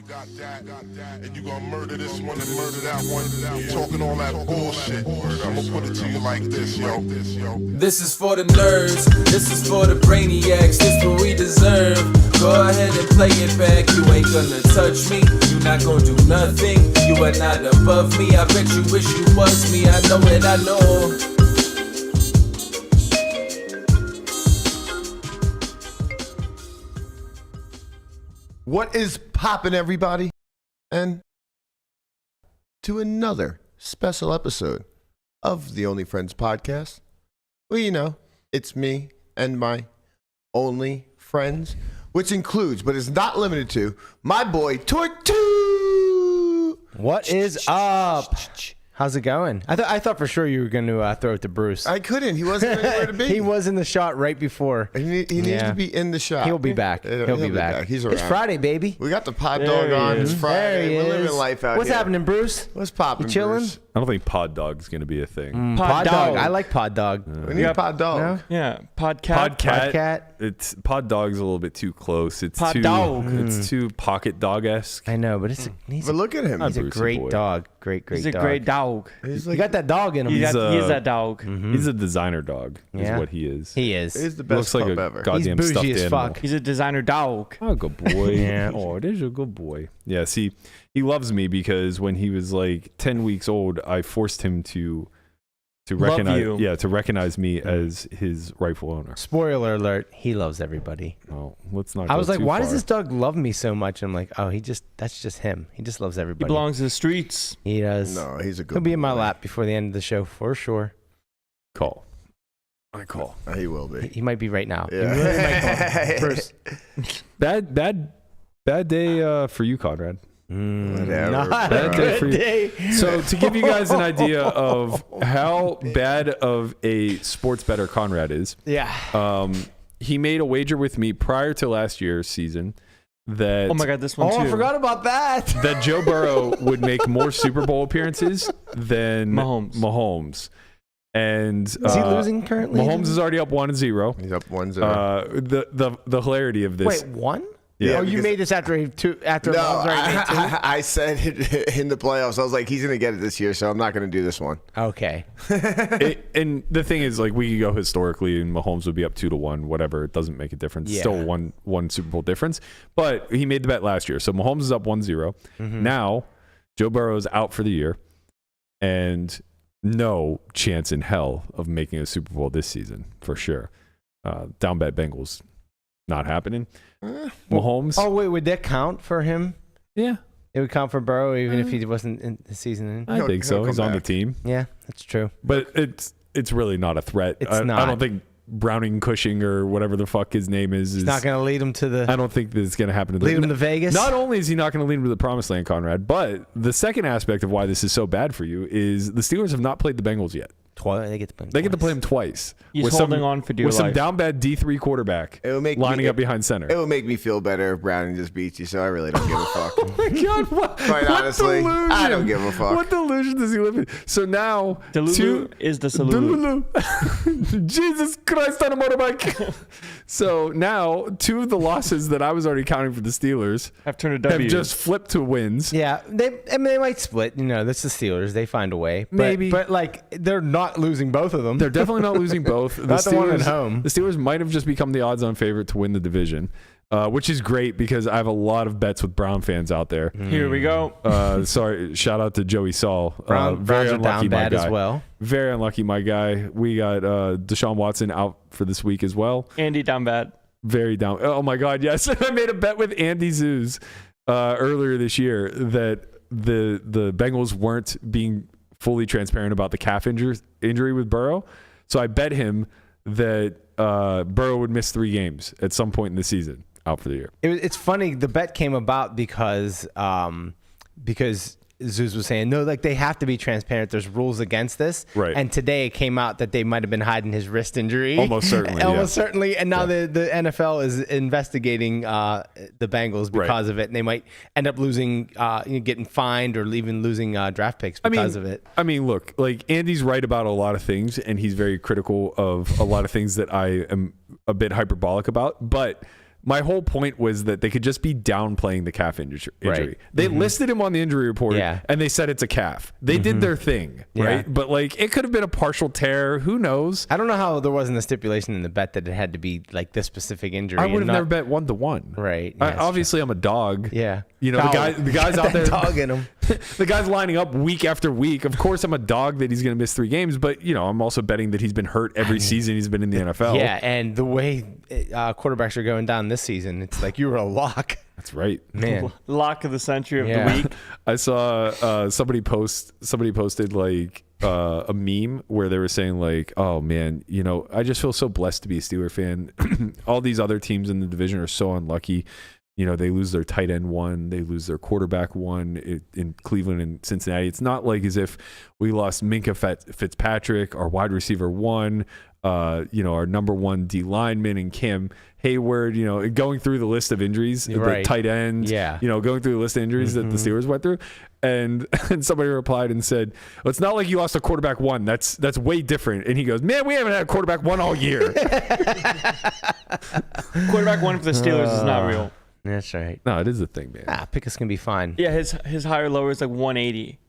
and you gonna murder this one and murder that one. Talking all that bullshit. I'm gonna put it to you like this, yo. This is for the nerds, this is for the brainiacs, this what we deserve. Go ahead and play it back, you ain't gonna touch me, you not gonna do nothing, you are not above me. I bet you wish you was me, I know it, I know. What is poppin', everybody? And to another special episode of the Only Friends podcast. Well, you know, it's me and my only friends, which includes, but is not limited to, my boy Tortu. What is up? How's it going? I thought for sure you were going to throw it to Bruce. I couldn't. He wasn't anywhere to be. He was in the shot right before. He needs to be in the shot. He'll be back. He'll be back. He's around. It's Friday, baby. We got the pod dog on. It's Friday. We're living life out What's here. happening, Bruce? What's popping, You chilling? Bruce? I don't think Pod Dog's going to be a thing. Pod dog. dog. I like pod dog. We need pod dog. No? Yeah, podcast. Podcat. It's Pod Dog's a little bit too close. It's Pod too Dog. It's too pocket dog-esque. I know, but he's But look at him. a Brucey great boy. dog. Great He's a dog. great dog. He's You got that dog in him. He's He's that dog. He's a designer dog. Yeah. Is what he is. He is. He's the He best looks like pup a ever. goddamn He's stuffed bougie as animal. fuck. He's a designer dog. Oh, good boy. Yeah. Oh, there's a good boy. Yeah, see, he loves me because when he was like 10 weeks old, I forced him to Love recognize you. to recognize me as his rightful owner. Spoiler alert, he loves everybody. Oh, let's not I go was like, too why does far. this dog love me so much? I'm like, oh, that's just him. He just loves He everybody. belongs to the streets. He does. No, he's a good He'll be in my boy. lap before the end of the show for sure. call? I call. He will be. He might be right now. Yeah. He really might call. Bruce. Bad day for you, Conrad. Whatever, Not bro. a good day. So to give you guys an idea of how bad of a sports bettor Conrad is, Yeah. he made a wager with me prior to last year's season that Oh my God, this one Oh, too. I forgot about that. that Joe Burrow would make more Super Bowl appearances than Mahomes. And Is he losing currently? Mahomes is already up 1-0. He's up 1-0. The hilarity of this. Wait, one? Yeah, Oh, you because- made this after Mahomes No, already made two? I said it in the playoffs. I was like, he's going to get it this year, so I'm not going to do this one. Okay. And the thing is, like, we could go historically, and Mahomes would be up 2-1, whatever. It doesn't make a difference. Yeah. Still one Super Bowl difference. But he made the bet last year, so Mahomes is up 1-0. Now Joe Burrow is out for the year, and no chance in hell of making a Super Bowl this season for sure. Down bet Bengals, not happening. Mahomes, Oh, wait, would that count for him? yeah, It would count for Burrow even if he wasn't in the season in? I think so. he'll He's come on the back. team, Yeah, that's true. but it's really not a threat. It's I not. don't think Browning Cushing or whatever the fuck his name is. He's not going to lead him to I don't think this is going to happen. lead him to Vegas. Not only is he not going to lead him to the promised land, Conrad, but the second aspect of why this is so bad for you is the Steelers have not played the Bengals yet. They get to play him They get to twice. play him twice. He's with holding on for dear with some life. down bad D3 quarterback It would make lining me, up behind center. It would make me feel better if Browning just beats you, so I really don't give a fuck. Oh my God, what, Quite what honestly, delusion? I don't give a fuck. What delusion does he live in? So now, Delulu is the Salulu. Delulu. Jesus Christ on a motorbike. So now, two of the losses that I was already counting for the Steelers Have turned a W. have just flipped to wins. Yeah, they might split. You know, that's the Steelers. They find a way. But, Maybe. But, like, they're not losing both of them. They're definitely not losing both. Not the one at home. The Steelers might have just become the odds-on favorite to win the division, which is great because I have a lot of bets with Brown fans out there. Here we go. Sorry, shout out to Joey Saul. Browns Very are unlucky, down my bad guy. as well. Very unlucky, my guy. We got Deshaun Watson out for this week as well. Andy down bad. Very down. Oh my God, yes. I made a bet with Andy Zeus earlier this year that the Bengals weren't being fully transparent about the calf injury with Burrow. So I bet him that Burrow would miss 3 games at some point in the season, out for the year. It's funny. The bet came about because Zeus was saying, no, like they have to be transparent. There's rules against this. Right. And today it came out that they might have been hiding his wrist injury. Almost certainly, Almost certainly. And now the NFL is investigating the Bengals because of it. And they might end up losing, getting fined or even losing draft picks because of it. I mean, look, like Andy's right about a lot of things, and he's very critical of a lot of things that I am a bit hyperbolic about. But my whole point was that they could just be downplaying the calf injury. Right. They listed him on the injury report, and they said it's a calf. They did their thing, right? But like, it could have been a partial tear. Who knows? I don't know how there wasn't a stipulation in the bet that it had to be like this specific injury. I would have never bet 1-1. Right. Obviously, I'm a dog. Yeah. You know, the guy's out there. Dog in him. The guy's lining up week after week. Of course, I'm a dog that he's going to miss 3 games, but you know, I'm also betting that he's been hurt every season he's been in the NFL. Yeah, and the way quarterbacks are going down this season, it's like you were a lock. That's right, man. Lock of the century of the week. I saw somebody posted like a meme where they were saying like, oh man, you know, I just feel so blessed to be a Steeler fan. All these other teams in the division are so unlucky. You know, they lose their tight end one, they lose their quarterback one in Cleveland and Cincinnati. It's not like as if we lost Minkah Fitzpatrick, our wide receiver one, you know, our number 1 D lineman, and Cam Hayward. You know, going through the list of injuries, the tight end. Yeah. You know, going through the list of injuries that the Steelers went through, and somebody replied and said, well, "It's not like you lost a quarterback one. That's way different." And he goes, "Man, we haven't had a quarterback one all year." Quarterback one for the Steelers is not real. That's right. No, it is a thing, man. Pickus can be fine. Yeah, his higher lower is like 180.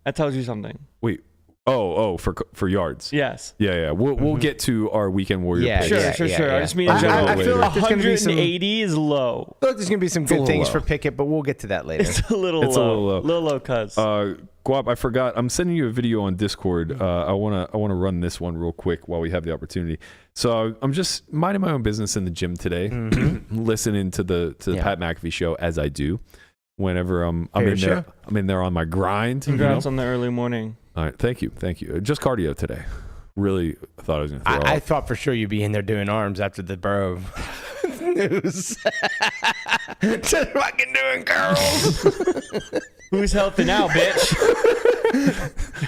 That tells you something. Wait. Oh, for yards. Yes. Yeah. We'll get to our weekend warrior. Sure. I just mean in general. I feel like there's going to be 180 is low. I feel like there's going to be some good things for Pickett, but we'll get to that later. It's a little low. Little low, cuz. Guap, I forgot. I'm sending you a video on Discord. I wanna run this one real quick while we have the opportunity. So I'm just minding my own business in the gym today, listening to the Pat McAfee show as I do. Whenever I'm in there, I'm in there on my grind. Congrats on the early morning. All right, thank you. Just cardio today. Really thought I was going to throw I thought for sure you'd be in there doing arms after the Burrow news. Just fucking doing curls. Who's healthy now, bitch?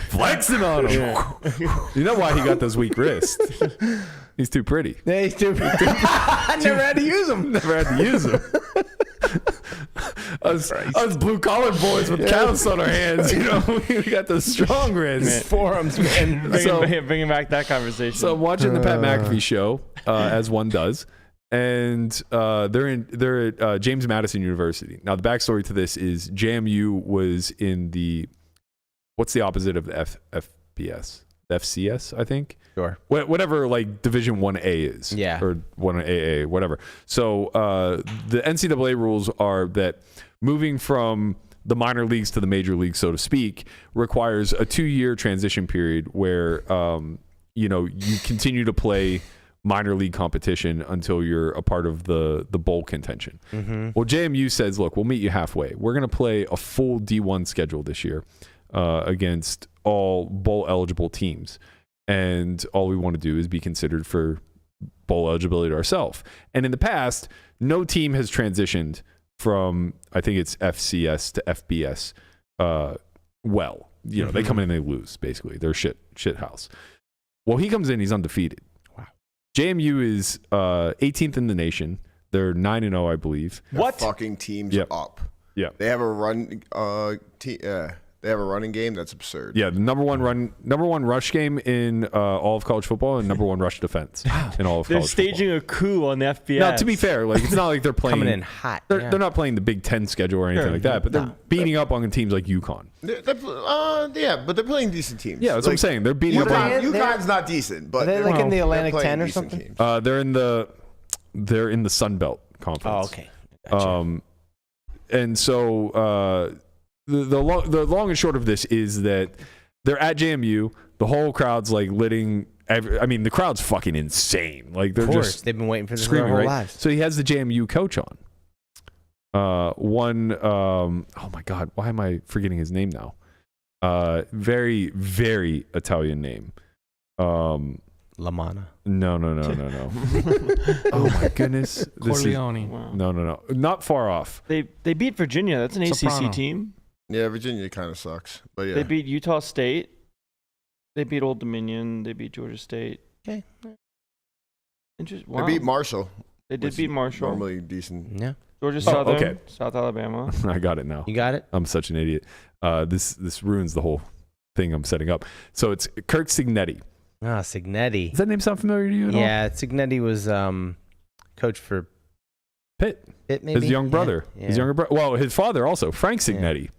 Flexing on him. Yeah. You know why he got those weak wrists? He's too pretty. Yeah, he's too pretty. I never had to use them. Us blue collar boys with counts on our hands, you know, we got those strong wrists, forearms, man. Bringing back that conversation. So I'm watching the Pat McAfee show, as one does, and they're at James Madison University. Now the backstory to this is JMU was in the what's the opposite of the FBS? FCS, I think. Sure. Whatever, like Division 1A is. Yeah. Or 1AA, whatever. So the NCAA rules are that moving from the minor leagues to the major leagues, so to speak, requires a 2-year transition period where, you know, you continue to play minor league competition until you're a part of the bowl contention. Well, JMU says, look, we'll meet you halfway. We're going to play a full D1 schedule this year against all bowl eligible teams. And all we want to do is be considered for bowl eligibility ourselves. And in the past, no team has transitioned from, I think it's FCS to FBS. Well, you know, they come in and they lose, basically. They're shit house. Well, he comes in, he's undefeated. Wow. JMU is 18th in the nation. They're 9-0, I believe. What? Fucking teams up. Yeah. They have a run they have a running game that's absurd. Yeah, the number one rush game in all of college football, and number 1 rush defense in all of college football. They're staging a coup on the FBS. Now, to be fair, like it's not like they're playing coming in hot. They're not playing the Big Ten schedule or anything like that, but they're beating up on teams like UConn. Yeah, but they're playing decent teams. Yeah, that's what I'm saying. They're beating up on UConn's not decent, but they're like in the Atlantic 10 or something. Teams. They're in the Sun Belt Conference. Oh, okay. Gotcha. And so the long and short of this is that they're at JMU. The whole crowd's like the crowd's fucking insane. Like they're just they've been waiting for this screaming, their whole right? lives. So he has the JMU coach on. Oh my God, why am I forgetting his name now? Very, very Italian name. Lamanna. No. Oh my goodness. Corleone. Wow. No. Not far off. They beat Virginia. That's an Soprano. ACC team. Yeah, Virginia kind of sucks, but yeah. They beat Utah State. They beat Old Dominion. They beat Georgia State. Okay. Interesting. Wow. They beat Marshall. They did beat Marshall. Normally decent. Yeah. Georgia Southern. Okay. South Alabama. I got it now. You got it? I'm such an idiot. This ruins the whole thing I'm setting up. So it's Kirk Cignetti. Cignetti. Does that name sound familiar to you at all? Yeah, Cignetti was coach for Pitt. Maybe? His young brother. Yeah. His younger brother. Well, his father also, Frank Signetti.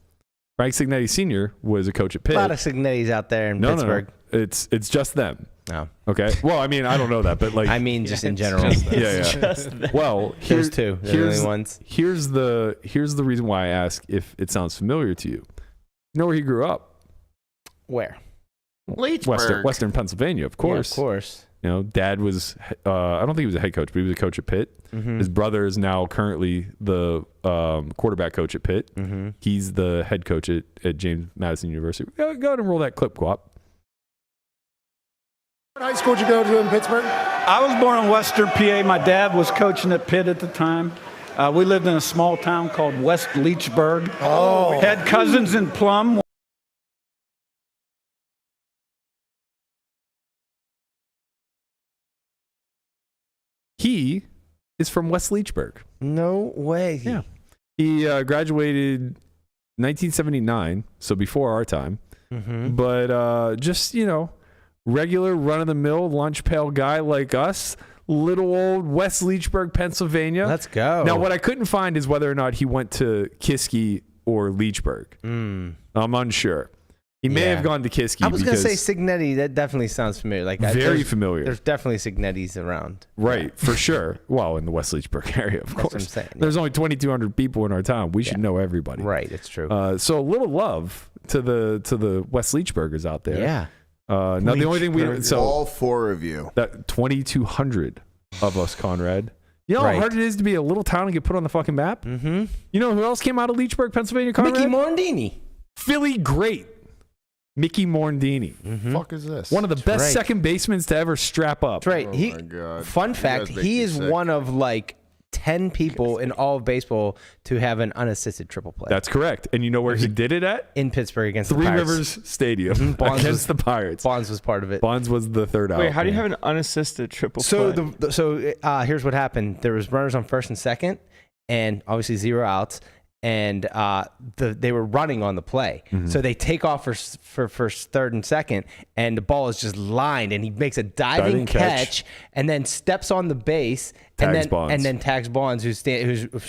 Frank Signetti Sr. was a coach at Pitt. A lot of Signettis out there in Pittsburgh. No. It's just them. No. Okay. Well, I mean, I don't know that, but like, I mean, just in general. yeah. Well, Those two. They're the only ones. Here's the reason why I ask if it sounds familiar to you. You know where he grew up? Where? Leechburg. Western Pennsylvania, of course. Yeah, of course. You know, dad was, I don't think he was a head coach, but he was a coach at Pitt. Mm-hmm. His brother is now currently the quarterback coach at Pitt. Mm-hmm. He's the head coach at James Madison University. Go ahead and roll that clip, Guap. What high school did you go to in Pittsburgh? I was born in Western PA. My dad was coaching at Pitt at the time. We lived in a small town called West Leechburg. Oh. Had cousins in Plum. He is from West Leechburg. No way. Yeah. He graduated 1979, so before our time. Mm-hmm. But just, you know, regular run-of-the-mill lunch pail guy like us, little old West Leechburg, Pennsylvania. Let's go. Now, what I couldn't find is whether or not he went to Kiski or Leechburg. I'm unsure. He may have gone to Kiski. I was going to say Signetti. That definitely sounds familiar. Like very familiar. There's definitely Signettis around. Right, for sure. Well, in the West Leechburg area, of course. What I'm saying. There's only 2,200 people in our town. We should know everybody. Right, it's true. So a little love to the West Leechburgers out there. Yeah. Now the only thing all four of you. That 2,200 of us, Conrad. You know Right. how hard it is to be a little town and get put on the fucking map? Mm-hmm. You know who else came out of Leechburg, Pennsylvania, Conrad? Mickey Morandini. Philly great. Mickey Morandini. Mm-hmm. Fuck is this? One of the best right. second basemen to ever strap up. That's right. Oh He, my God. Fun You fact, guys make he me is sick. one of like 10 people in all of baseball to have an unassisted triple play. That's correct. And you know where he did it at? in Pittsburgh against Three the Pirates. Rivers Stadium Bonds against was- the Pirates. Bonds was part of it. Bonds was the third out. Wait, how do you have an unassisted triple So play? here's what happened. There was runners on first and second, and obviously 0 outs, and they were running on the play. Mm-hmm. So they take off for first, third, and second, and the ball is just lined, and he makes a diving catch, and then steps on the base, Tags Bonds. and then tags Bonds, who's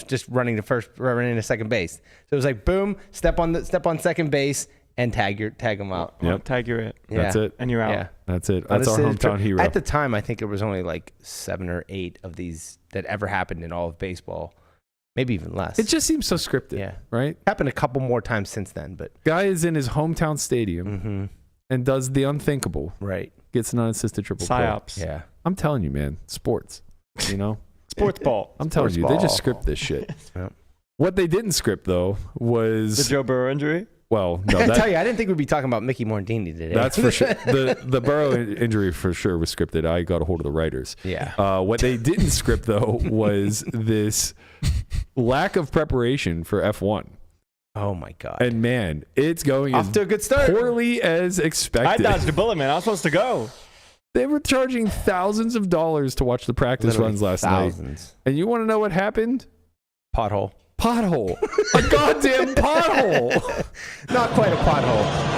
just running to second base. So it was like boom, step on second base, and tag him out. Yep. Tag you're it. That's it. And you're out. Yeah. That's it. That's our hometown hero. At the time, I think it was only like 7 or 8 of these that ever happened in all of baseball. Maybe even less. It just seems so scripted, Yeah. right? happened a couple more times since then, but Guy is in his hometown stadium and does the unthinkable. right. Gets an unassisted triple play. Psyops. Yeah. I'm telling you, man, sports. You know, Sports ball. I'm telling you, they just ball. script this shit. Yeah. What they didn't script though was The Joe Burrow injury? well, no, I tell you, I didn't think we'd be talking about Mickey Morandini today. that's for sure. The Burrow injury for sure was scripted. I got a hold of the writers. Yeah. What they didn't script though was this lack of preparation for F1. Oh my God. And man, it's going Off as to a good start. poorly as I expected. dodged a bullet, man. I was supposed to go. They were charging thousands of dollars to watch the practice Literally runs last thousands. night. And you want to know what happened? Pothole. Pothole. A goddamn pothole. Not quite a pothole.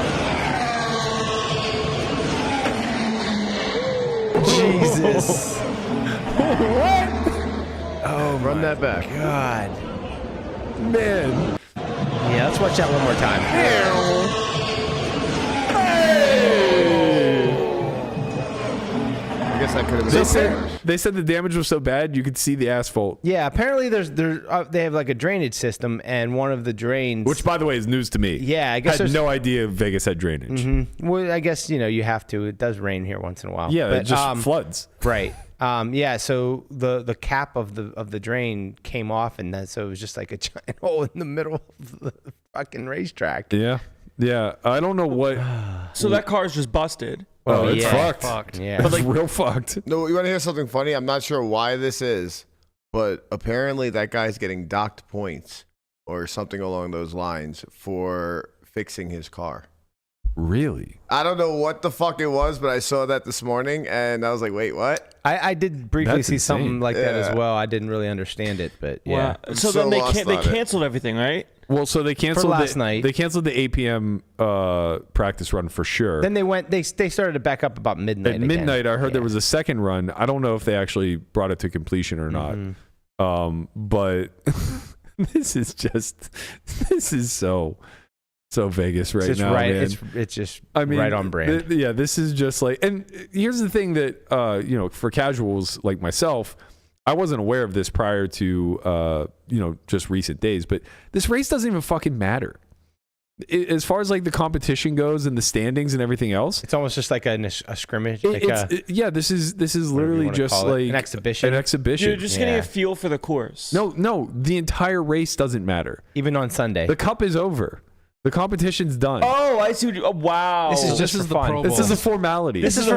Jesus. What? Oh, Run that back. God. Man. Yeah, let's watch that one more time. I guess that could have been. They said the damage was so bad you could see the asphalt. Yeah, apparently they have like a drainage system, and one of the drains. Which, by the way, is news to me. Yeah, I I guess had there's no idea Vegas had drainage. Well, I guess you have to. It does rain here once in a while. Yeah, but, it just floods. Right. Yeah. So the cap of the drain came off, and so it was just like a giant hole in the middle of the fucking racetrack. Yeah. Yeah. I don't know what. So that car is just busted. Oh, it's yeah. fucked. Yeah. It's real fucked. No, you want to hear something funny? I'm not sure why this is, but apparently that guy's getting docked points or something along those lines for fixing his car. Really? I don't know what the fuck it was, but I saw that this morning and I was like, wait, what? I did briefly That's see insane. something like that as Yeah. well. I didn't really understand it, but yeah. I'm So so then they lost they on it. canceled everything, right? Well, so they canceled last night. They canceled the 8 p.m. Practice run for sure. Then they started to back up about midnight. At midnight, I heard there was a second run. I don't know if they actually brought it to completion or not. But this is so Vegas right it's now, right. man. It's just right on brand. This is just like, and here's the thing that for casuals like myself, I wasn't aware of this prior to just recent days, but this race doesn't even fucking matter. As far as like the competition goes and the standings and everything else, it's almost just like a scrimmage. This is literally just like an exhibition. You're just getting a feel for the course. No, the entire race doesn't matter. Even on Sunday, the cup is over. The competition's done. Oh, I see. wow. This is just for fun. Pro Bowl. This is a formality. This is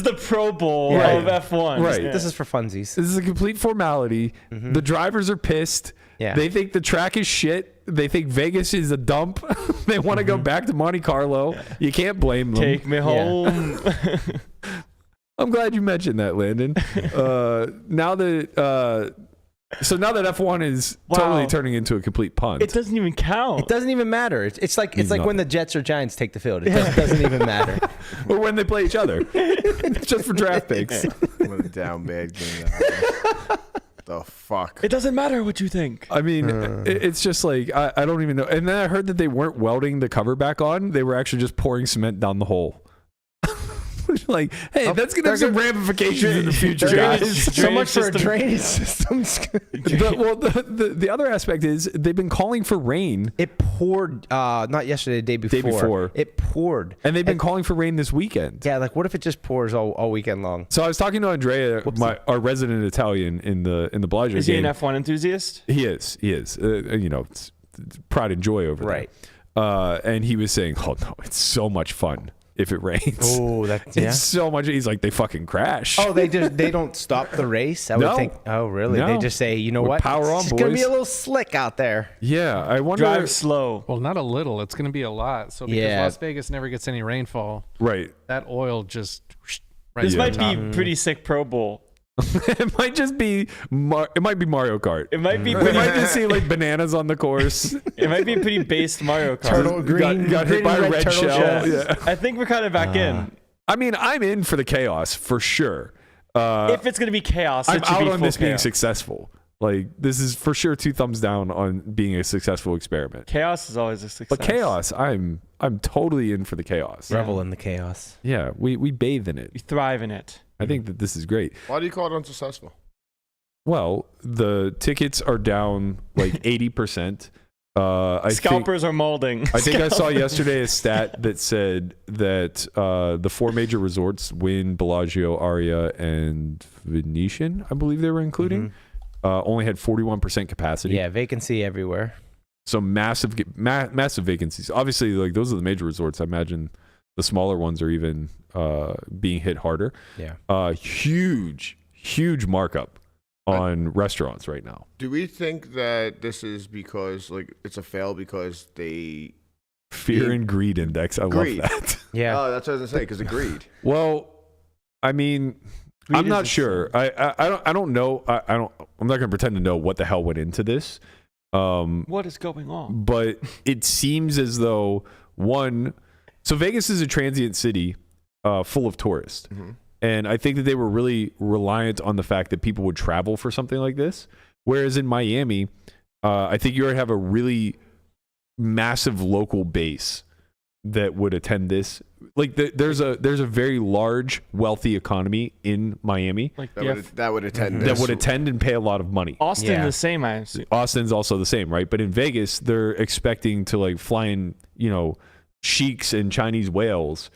the Pro Bowl of F1. Right. This is for funsies. This is a complete formality. Mm-hmm. The drivers are pissed. Yeah. They think the track is shit. They think Vegas is a dump. They want to go back to Monte Carlo. Yeah. You can't blame them. Take me home. Yeah. I'm glad you mentioned that, Landon. Now that F1 is totally turning into a complete punt. It doesn't even count. It doesn't even matter. It's like when the Jets or Giants take the field. It doesn't even matter. Or when they play each other. It's just for draft picks. What a down bad game. The fuck? It doesn't matter what you think. I mean, it's just like, I don't even know. And then I heard that they weren't welding the cover back on. They were actually just pouring cement down the hole. Like, hey, that's going to have some ramifications in the future, guys. So much for a drainage system. The other aspect is they've been calling for rain. It poured, not yesterday, the day before. It poured. And they've been calling for rain this weekend. Yeah, like what if it just pours all weekend long? So I was talking to Andrea, our resident Italian in the Bellagio. Is he an F1 enthusiast? He is. It's pride and joy over there. Right. And he was saying, oh no, it's so much fun if it rains. Oh, it's so much. He's like, they fucking crash. Oh, they don't stop the race. I would think. Oh, really? No. They just say, you know what? Power on, boys. It's gonna be a little slick out there. Yeah, I wonder. Drive slow. Well, not a little. It's gonna be a lot. So because Las Vegas never gets any rainfall, right? That oil just. This might be pretty sick Pro Bowl. It might just be. It might be Mario Kart. It might be. It might just see like bananas on the course. It might be pretty based Mario Kart. Turtle green. Got hit by a red shell. Yeah. I think we're kind of back in. I mean, I'm in for the chaos for sure. If it's gonna be chaos, I'm out on this being successful. Like this is for sure 2 thumbs down on being a successful experiment. Chaos is always a success. But chaos, I'm totally in for the chaos. Revel in the chaos. Yeah, we bathe in it. We thrive in it. I think that this is great. Why do you call it unsuccessful? Well, the tickets are down like 80%. Scalpers are molding. I think I saw yesterday a stat that said that the 4 major resorts, Wynn, Bellagio, Aria, and Venetian, I believe they were including, only had 41% capacity. Yeah, vacancy everywhere. So massive vacancies. Obviously, like those are the major resorts. I imagine the smaller ones are even being hit harder. Yeah. Huge markup on restaurants right now. Do we think that this is because like it's a fail because they fear and greed index? I love that. Yeah. Oh, that's what I was gonna say because of greed. Well, I mean, I'm not sure. I don't know. I'm not gonna pretend to know what the hell went into this. What is going on? But it seems as though so Vegas is a transient city full of tourists. Mm-hmm. And I think that they were really reliant on the fact that people would travel for something like this. Whereas in Miami, I think you already have a really massive local base that would attend this. Like there's a very large, wealthy economy in Miami that would attend that would attend and pay a lot of money. Austin the same, I assume. Austin's also the same, right? But in Vegas, they're expecting to like fly in, sheiks and Chinese whales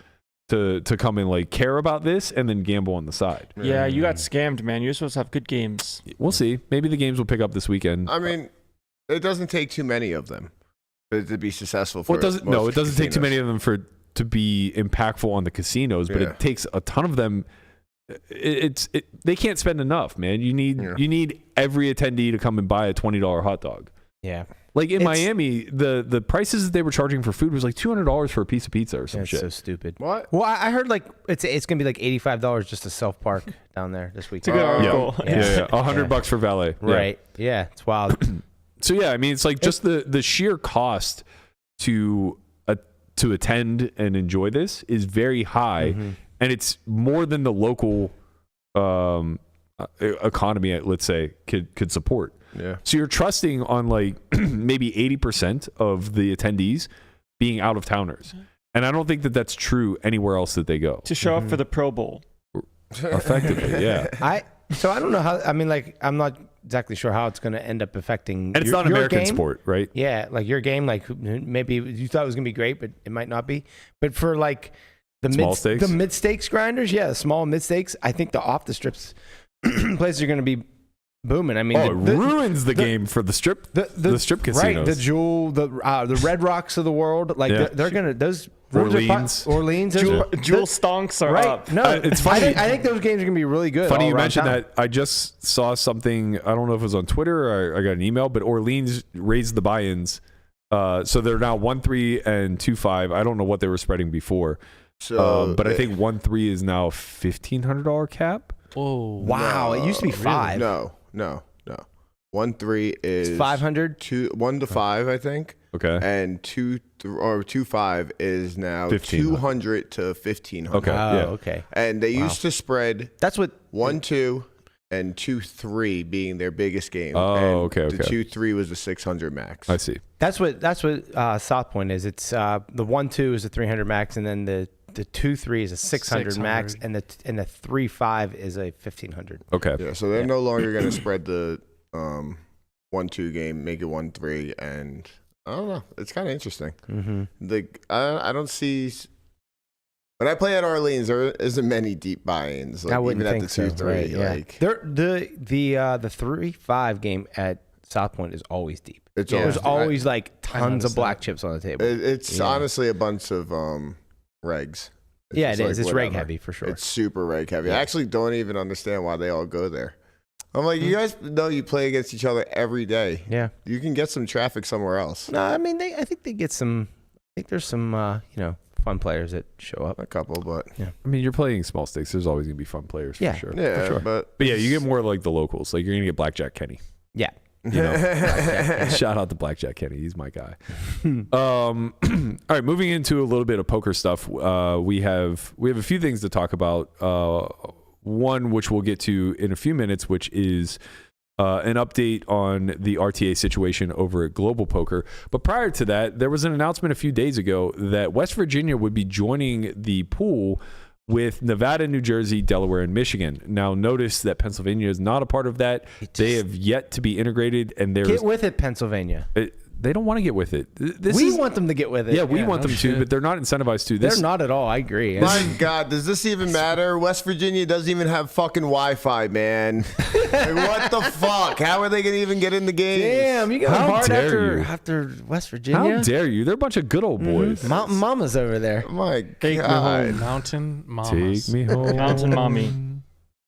to come and like care about this and then gamble on the side. Yeah, you got scammed, man. You're supposed to have good games. We'll see. Maybe the games will pick up this weekend. I mean, it doesn't take too many of them to be successful. It doesn't take too many of them to be impactful on the casinos, but it takes a ton of them. They can't spend enough, man. You need every attendee to come and buy a $20 hot dog. Yeah. Like in Miami, the prices that they were charging for food was like $200 for a piece of pizza or some shit. So stupid. What? Well, I heard like it's gonna be like $85 just to self park down there this week. It's a good article. Yeah. $100 for valet. Right. Yeah, it's wild. So yeah, I mean, it's like just the sheer cost to attend and enjoy this is very high, and it's more than the local economy, let's say, could support. Yeah. So you're trusting on like maybe 80% of the attendees being out of towners. And I don't think that that's true anywhere else that they go. To show up for the Pro Bowl. Effectively, yeah. So I don't know how, I mean, like, I'm not exactly sure how it's going to end up affecting And it's not an American sport, right? Yeah, like your game, like maybe you thought it was going to be great, but it might not be. But for like the mid-stakes grinders, yeah, the small mid-stakes, I think the off-the-strips places are going to be booming. I mean, it ruins the game for the strip casinos. Right, the Jewel, the Red Rocks of the world, like they're going to, those Orleans. Jewel stonks are up. No, it's funny. I think those games are going to be really good. Funny you mentioned that. I just saw something, I don't know if it was on Twitter or I got an email, but Orleans raised the buy-ins. So they're now 1-3 and 2-5. I don't know what they were spreading before. So, but I think 1-3 is now $1,500 cap. Oh, wow. It used to be 5. No. 1-3 is 500. 1 to 5, I think. Okay. And 2-5 is now 200 to 1,500. Okay. Okay. And they used to spread. That's what 1-2 and 2-3 being their biggest game. Oh, and okay. The 2-3 was the 600 max. I see. That's what South Point is. It's the 1-2 is a 300 max, and then the 2-3 is a 600 max, and the 3-5 is a 1,500. Okay. Yeah. So they're no longer going to spread the 1-2 game, make it 1-3, and I don't know. It's kind of interesting. Mm-hmm. I don't see. When I play at Orleans, there isn't many deep buy-ins. Like, I wouldn't even think at the 2-3. so. Right, yeah. Like the 3-5 game at South Point is always deep. There's always like tons of black chips on the table. It's honestly a bunch of regs. It is. It's whatever. reg heavy for sure. It's super reg heavy. Yeah. I actually don't even understand why they all go there. I'm like, you guys know you play against each other every day. Yeah. You can get some traffic somewhere else. No, I mean, I think they get some. I think there's some, fun players that show up. A couple, but I mean, you're playing small stakes. There's always gonna be fun players for sure. Yeah, for sure. but yeah, you get more like the locals. Like you're gonna get Blackjack Kenny. Yeah. You know? Shout out to Blackjack Kenny. He's my guy. All right, moving into a little bit of poker stuff. We have a few things to talk about. One, which we'll get to in a few minutes, which is an update on the RTA situation over at Global Poker. But prior to that, there was an announcement a few days ago that West Virginia would be joining the pool with Nevada, New Jersey, Delaware, and Michigan. Now, notice that Pennsylvania is not a part of that. They have yet to be integrated, and Get with it, Pennsylvania. They don't want to get with it. We want them to get with it. Yeah, we want them to, but they're not incentivized to. They're not at all. I agree. My God, does this even matter? West Virginia doesn't even have fucking Wi-Fi, man. Like, what the fuck? How are they going to even get in the game? Damn, you got hard after West Virginia. How dare you? They're a bunch of good old boys. Mountain Mama's over there. My Take God. me home. Mountain Mamas. Take me home. Mountain Mommy.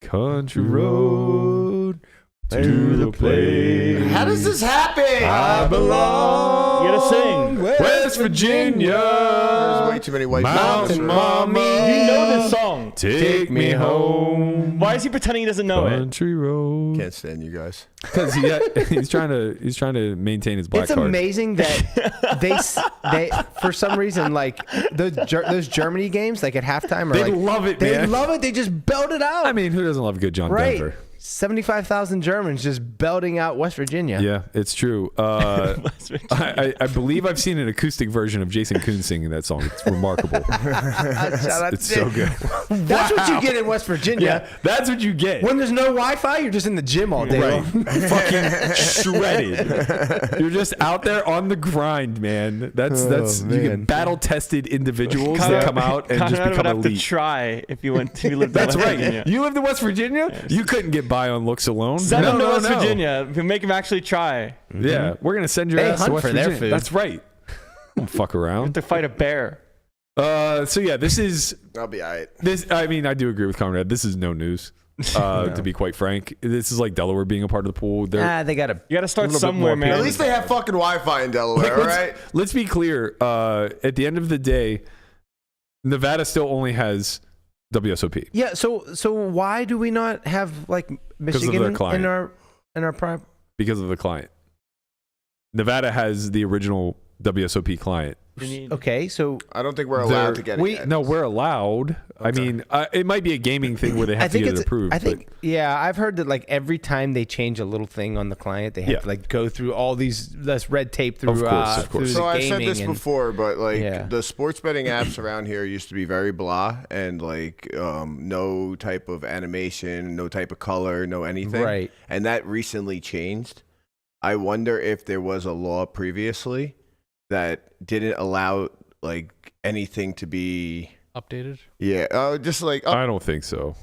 Country road to the place. How does this happen? I belong. You gotta sing. West Virginia. There's way too many white Mountain Mommy. You know this song. Take me home. Why is he pretending he doesn't know it? Country road. Can't stand you guys. Because he's trying to maintain his black It's card. amazing that they for some reason, like those Germany games, like at halftime, They love it, man. They love it. They just belt it out. I mean, who doesn't love a good John right. Denver? 75,000 Germans just belting out West Virginia. Yeah, it's true. I believe I've seen an acoustic version of Jason Kuhn singing that song. It's remarkable. It's so good. That's what you get in West Virginia. Yeah, that's what you get. When there's no Wi-Fi, you're just in the gym all day. Right. Fucking shredded. You're just out there on the grind, man. That's you get battle-tested individuals that come out and just Conrad become would have elite. to try if you lived in West That's right. Virginia. You lived in West Virginia? Yes. You couldn't get by on looks alone. Send them to West Virginia. Make him actually try. Yeah, we're gonna send your ass to West Virginia. Their food. That's right. Don't fuck around. To fight a bear. So yeah, this is. I'll be alright. I mean, I do agree with Conrad. This is no news. No. To be quite frank, this is like Delaware being a part of the pool. They gotta. You gotta start somewhere, man. At least they have fucking Wi-Fi in Delaware, right? Let's be clear. At the end of the day, Nevada still only has WSOP. Yeah. So why do we not have like Michigan in our prime? Because of the client. Nevada has the original WSOP client. Okay, so I don't think we're allowed to get it yet. No, we're allowed. Okay. I mean, it might be a gaming thing where they have to get it approved. I think, I've heard that like every time they change a little thing on the client, they have to like go through all this red tape through. Of course. So I said this before, but like the sports betting apps around here used to be very blah and like no type of animation, no type of color, no anything. Right. And that recently changed. I wonder if there was a law previously that didn't allow like anything to be updated. Yeah, just like I don't think so.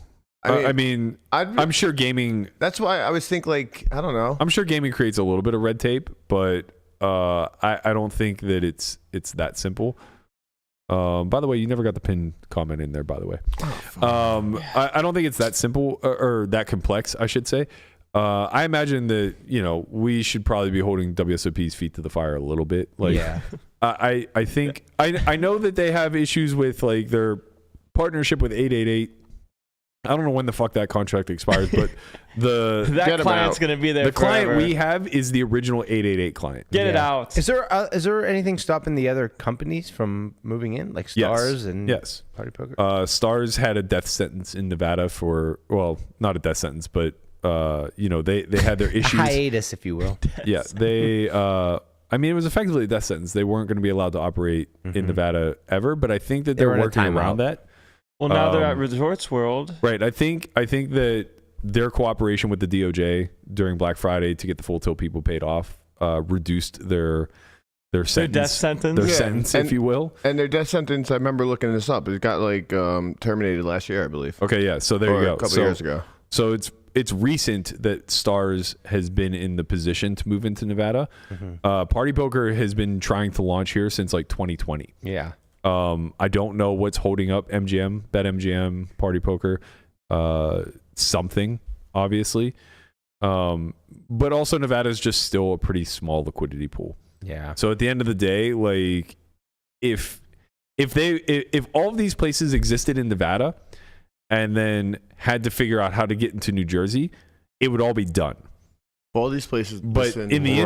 I'm sure gaming. That's why I was think like I don't know. I'm sure gaming creates a little bit of red tape, but I don't think that it's that simple. By the way, you never got the pin comment in there. By the way, I don't think it's that simple or that complex. I should say. I imagine that we should probably be holding WSOP's feet to the fire a little bit. Like, I think I know that they have issues with like their partnership with 888. I don't know when the fuck that contract expires, but that client's gonna be there. The forever. client we have is the original 888 client. Get it out. Is there anything stopping the other companies from moving in, like Stars and Party Poker? Stars had a death sentence in Nevada for not a death sentence, but. They had their issues. Hiatus, if you will. Yeah, they. It was effectively a death sentence. They weren't going to be allowed to operate in Nevada ever. But I think that they're working around that. Well, now they're at Resorts World. Right. I think that their cooperation with the DOJ during Black Friday to get the Full Tilt people paid off reduced their sentence, their death sentence, their sentence, if you will. And their death sentence, I remember looking this up. It got like terminated last year, I believe. Okay, yeah. So there you go. A couple years ago. So it's recent that Stars has been in the position to move into Nevada. Party Poker has been trying to launch here since like 2020. Yeah. I don't know what's holding up MGM, BetMGM, Party Poker, something obviously. But also Nevada is just still a pretty small liquidity pool. Yeah. So at the end of the day, like if all of these places existed in Nevada and then had to figure out how to get into New Jersey, it would all be done. All these places, but in the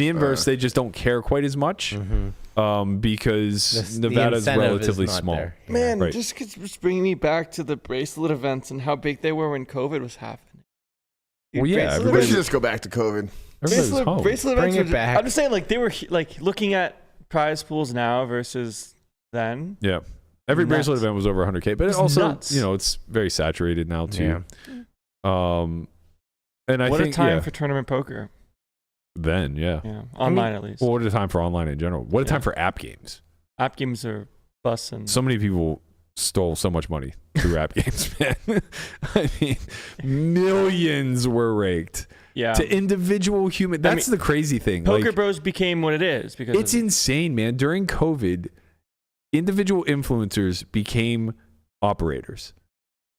inverse, they just don't care quite as much because Nevada's relatively small. Yeah. Man, just bringing me back to the bracelet events and how big they were when COVID was happening. Well, yeah, we should just go back to COVID. Bracelet Bring events it back. I'm just saying, like they were like looking at prize pools now versus then. Yeah. Every bracelet event was over 100K, but it's also, nuts. It's very saturated now too. Yeah. And I what think a time for tournament poker. Then, yeah. Online at least. Well, what a time for online in general. What a time for app games. App games are busting. So many people stole so much money through app games, man. I mean, millions were raked. Yeah. To individual human. That's the crazy thing. Poker Bros became what it is because it's insane, man. During COVID, individual influencers became operators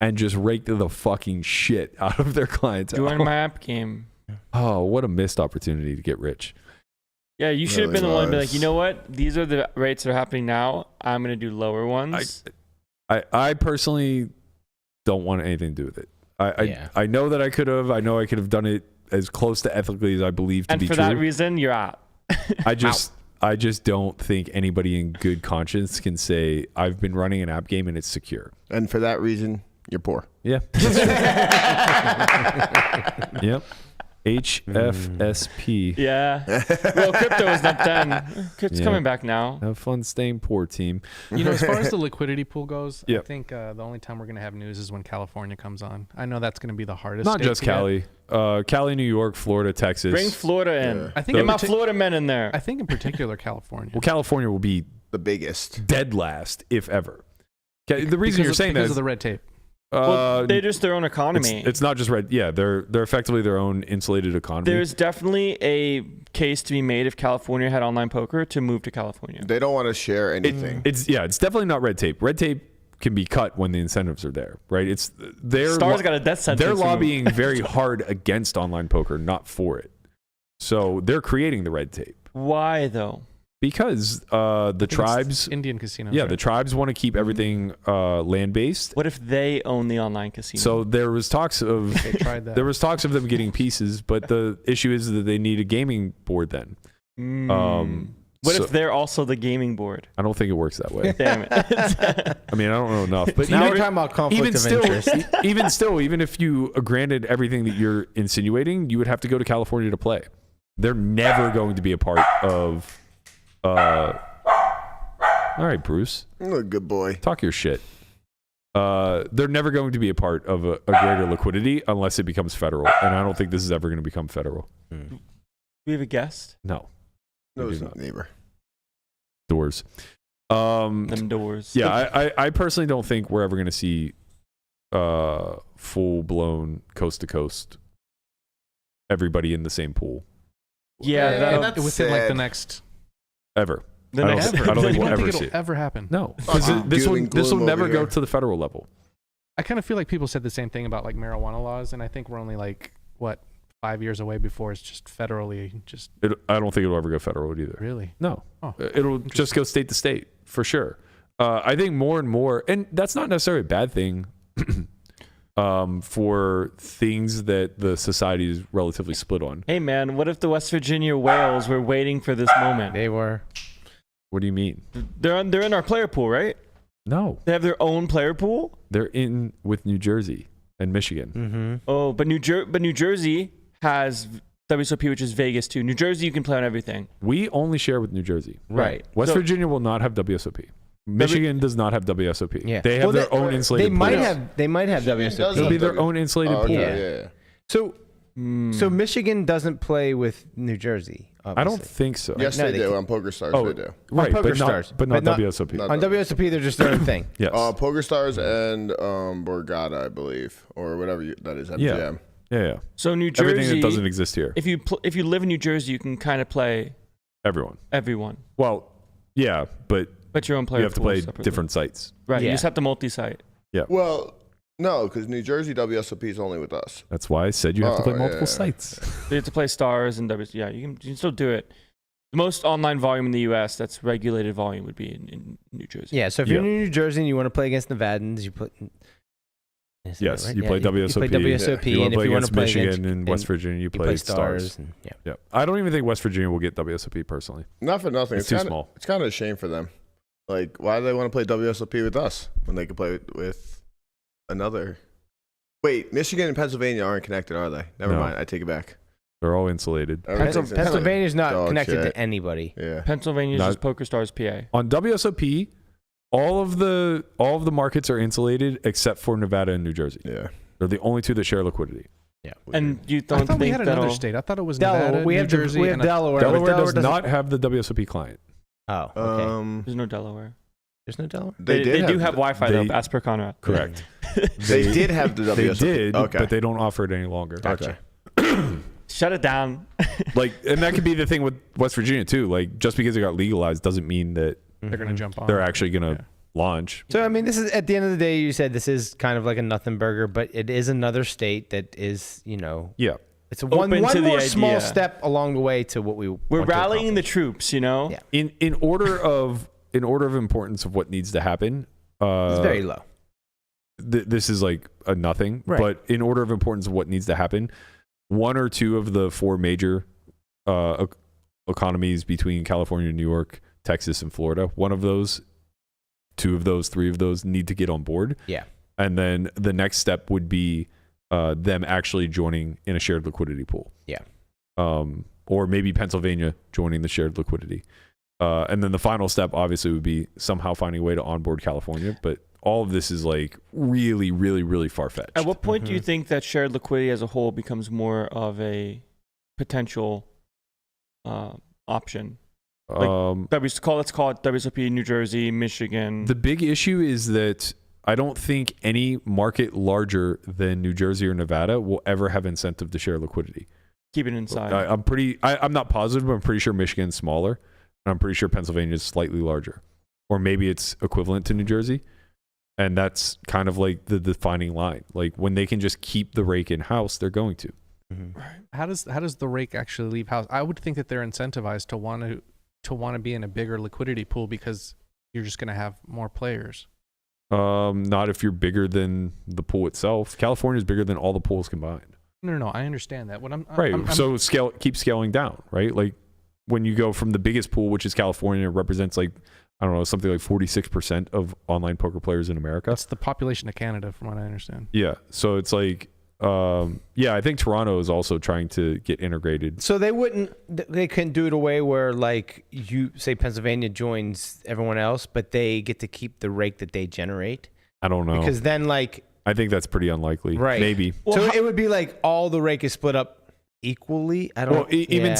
and just raked the fucking shit out of their clients. Join my app game. Oh, what a missed opportunity to get rich. Yeah, you should have been the one to be like, you know what? These are the rates that are happening now. I'm going to do lower ones. I personally don't want anything to do with it. I know that I could have. I know I could have done it as close to ethically as I believe to be true. And for that reason, you're out. I just don't think anybody in good conscience can say, I've been running an app game and it's secure. And for that reason, you're poor. Yeah. Yep. HFSP. Yeah. Well, crypto is up 10. It's coming back now. Have fun staying poor, team. As far as the liquidity pool goes, Yep. I think the only time we're going to have news is when California comes on. I know that's going to be the hardest. Not state just to Cali. Cali, New York, Florida, Texas. Bring Florida in. I think get my Florida men in there. I think in particular California. Well, California will be the biggest. Dead last, if ever. The reason because you're saying that because is of the red tape. Well, they're just their own economy. It's not just red. Yeah, they're effectively their own insulated economy. There's definitely a case to be made if California had online poker to move to California. They don't want to share anything. It's definitely not red tape. Red tape can be cut when the incentives are there, right? It's Stars got a death sentence. They're lobbying very hard against online poker, not for it. So they're creating the red tape. Why though? Because the tribes, Indian casinos. Yeah, right? The tribes want to keep everything land-based. What if they own the online casino? So there was talks of there was talks of them getting pieces, but the issue is that they need a gaming board then. What if they're also the gaming board? I don't think it works that way. Damn it. I mean, I don't know enough. But now we're talking about conflict of interest. even if you granted everything that you're insinuating, you would have to go to California to play. They're never going to be a part of. All right, Bruce. Oh, good boy. Talk your shit. They're never going to be a part of a greater liquidity unless it becomes federal, and I don't think this is ever going to become federal. Do we have a guest? No. No, it's not neighbor. Doors. Them doors. Yeah, I personally don't think we're ever going to see full blown coast to coast everybody in the same pool. Yeah, that's within like the next ever. I don't think we'll ever it'll see it. ever happen. No, because this will never go to the federal level. I kind of feel like people said the same thing about like marijuana laws, and I think we're only like 5 years away before it's just federally I don't think it'll ever go federal either. Really? No. Oh, it'll just go state to state for sure. I think more and more, and that's not necessarily a bad thing for things that the society is relatively split on. Hey man, what if the West Virginia Whales were waiting for this moment? They were. What do you mean? They're in our player pool, right? No. They have their own player pool? They're in with New Jersey and Michigan. Mm-hmm. Oh, but New Jersey has WSOP, which is Vegas too. New Jersey, you can play on everything. We only share with New Jersey. Right. West Virginia will not have WSOP. Michigan does not have WSOP. Yeah. They have their own insulated pool. They might have WSOP. It'll be their own insulated pool. Yeah. So Michigan doesn't play with New Jersey. Obviously. I don't think so. Yes, No, they they do. can- On Poker Stars, Oh, they do. right, Poker but Stars, not but not- WSOP. not- On WSOP, they're just their own thing. Yes. Poker Stars and Borgata, I believe, or whatever that is, MGM. Yeah. So New Jersey, Everything that doesn't exist here. if you live in New Jersey, you can kind of play everyone. Well, yeah, but Your own player you have to pool play separately. different sites. Right. You Yeah. just have to multi-site. Well, no, because New Jersey WSOP is only with us. That's why I said you have to play multiple yeah. sites. So you have to play stars and WSOP. Yeah, you can still do it. The most online volume in the U.S. that's regulated volume would be in New Jersey. Yeah. So if you're in New Jersey and you want to play against Nevadans, you put. Yes, right? you play WSOP. You play WSOP, You and if you want to play Michigan against and West Virginia, you play stars. And, Yeah, I don't even think West Virginia will get WSOP personally. Not for nothing. It's too kinda, small. It's kind of a shame for them. Like, why do they want to play WSOP with us when they could play with another? Wait, Michigan and Pennsylvania aren't connected, are they? Never No. mind. I take it back. They're all insulated. Everything's Pennsylvania's not dog connected shit. to anybody. Yeah. Pennsylvania is Not- just Poker Stars PA. On WSOP, all of the markets are insulated except for Nevada and New Jersey. Yeah. They're the only two that share liquidity. And you I don't thought we think had that'll... another state. I thought it was Delaware. Nevada, We New have Jersey, we have and Delaware. but Delaware does doesn't- not have the WSOP client. Oh, okay. There's no Delaware. There's no Delaware. They do have Wi-Fi they- though, as per Conrad. Correct. They did have the They WSOP. did, Okay. but they don't offer it any longer. Okay. Shut it down. Like, and that could be the thing with West Virginia too. Like, just because it got legalized doesn't mean that they're going to jump on. they're actually going to launch. So I mean, this is at the end of the day. You said this is kind of like a nothing burger, but it is another state that is, Yeah. it's one Open to the more small idea. step along the way to what we. We're want to rallying the accomplish. troops, you know? Yeah. In order of importance of what needs to happen, It's very low. this is like a nothing. Right. But in order of importance of what needs to happen, one or two of the four major economies between California, New York, Texas, and Florida, one of those, two of those, three of those need to get on board. Yeah. And then the next step would be them actually joining in a shared liquidity pool. Yeah. Or maybe Pennsylvania joining the shared liquidity. And then the final step obviously would be somehow finding a way to onboard California. But all of this is like really, really, really far-fetched. At what point Mm-hmm. do you think that shared liquidity as a whole becomes more of a potential option? Let's call it WSOP, New Jersey, Michigan. The big issue is that I don't think any market larger than New Jersey or Nevada will ever have incentive to share liquidity. Keep it inside. I'm not positive, but I'm pretty sure Michigan's smaller. And I'm pretty sure Pennsylvania is slightly larger. Or maybe it's equivalent to New Jersey. And that's kind of like the defining line. Like when they can just keep the rake in house, they're going to. Mm-hmm. How does the rake actually leave house? I would think that they're incentivized to want to be in a bigger liquidity pool because you're just going to have more players. Not if you're bigger than the pool itself. California is bigger than all the pools combined. No. I understand that. What I'm Right. So keep scaling down, right? Like when you go from the biggest pool, which is California, represents like, I don't know, something like 46% of online poker players in America. That's the population of Canada, from what I understand. Yeah. So it's like, I think Toronto is also trying to get integrated. So they couldn't do it a way where like you say Pennsylvania joins everyone else, but they get to keep the rake that they generate. I don't know. Because then like, I think that's pretty unlikely. Right. Maybe. So it would be like all the rake is split up equally. I don't. Well, even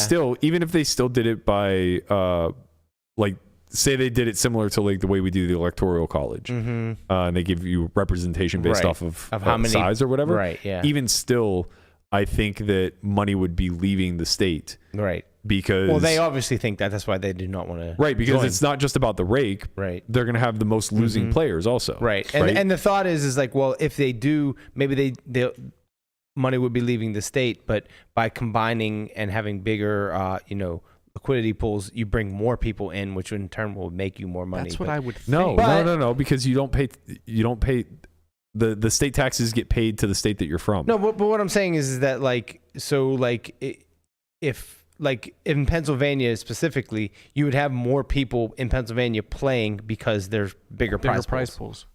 if they still did it by, like, say they did it similar to like the way we do the electoral college, and they give you representation based off of how many size or whatever. Right. Yeah. Even still, I think that money would be leaving the state. Right. Because they obviously think that. That's why they do not want to. Right. Because it's not just about the rake. Right. They're going to have the most losing players also. Right. And the thought is like, well, if they do, maybe they money would be leaving the state, but by combining and having bigger, liquidity pools, you bring more people in, which in turn will make you more money. That's what I would think. No, because you don't pay the state taxes get paid to the state that you're from. No, but what I'm saying is that if in Pennsylvania specifically, you would have more people in Pennsylvania playing because there's bigger prize pools.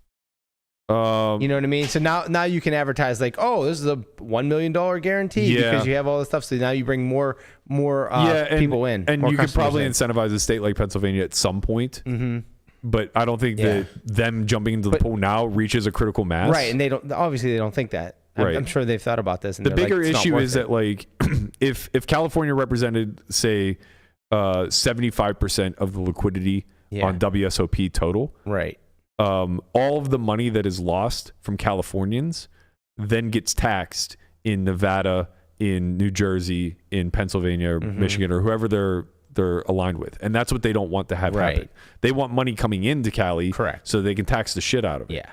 You know what I mean? So now you can advertise like, oh, this is a $1 million guarantee because you have all this stuff. So now you bring more people in. And you could probably incentivize a state like Pennsylvania at some point. Mm-hmm. But I don't think that them jumping into the pool now reaches a critical mass. Right. And they don't think that. Right. I'm sure they've thought about this. And the bigger issue is that like if California represented, say, 75% of the liquidity on WSOP total. Right. All of the money that is lost from Californians then gets taxed in Nevada, in New Jersey, in Pennsylvania, or Michigan, or whoever they're aligned with. And that's what they don't want to have happen. They want money coming into Cali so they can tax the shit out of it. Yeah.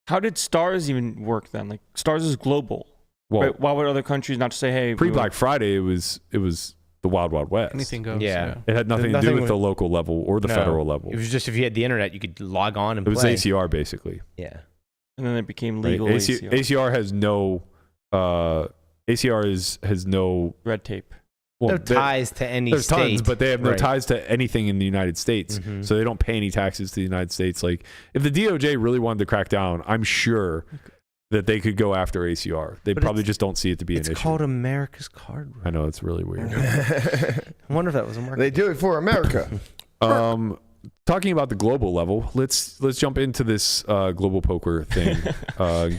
How did Stars even work then? Like Stars is global. Well, right? Why would other countries not say, hey, pre-Black Friday, it was the Wild Wild West. Anything goes. Yeah. It had nothing to do with the local level or the federal level. It was just if you had the internet, you could log on and play. It was play. ACR basically. Yeah. And then it became legal. Right? ACR has no has no red tape. Well, no ties to any there's state. Tons, but they have no ties to anything in the United States. So they don't pay any taxes to the United States. Like if the DOJ really wanted to crack down, I'm sure that they could go after ACR. They probably just don't see it to be an issue. It's called America's Card. I know, it's really weird. I wonder if that was a market. They do it for America. Talking about the global level, let's jump into this global poker thing.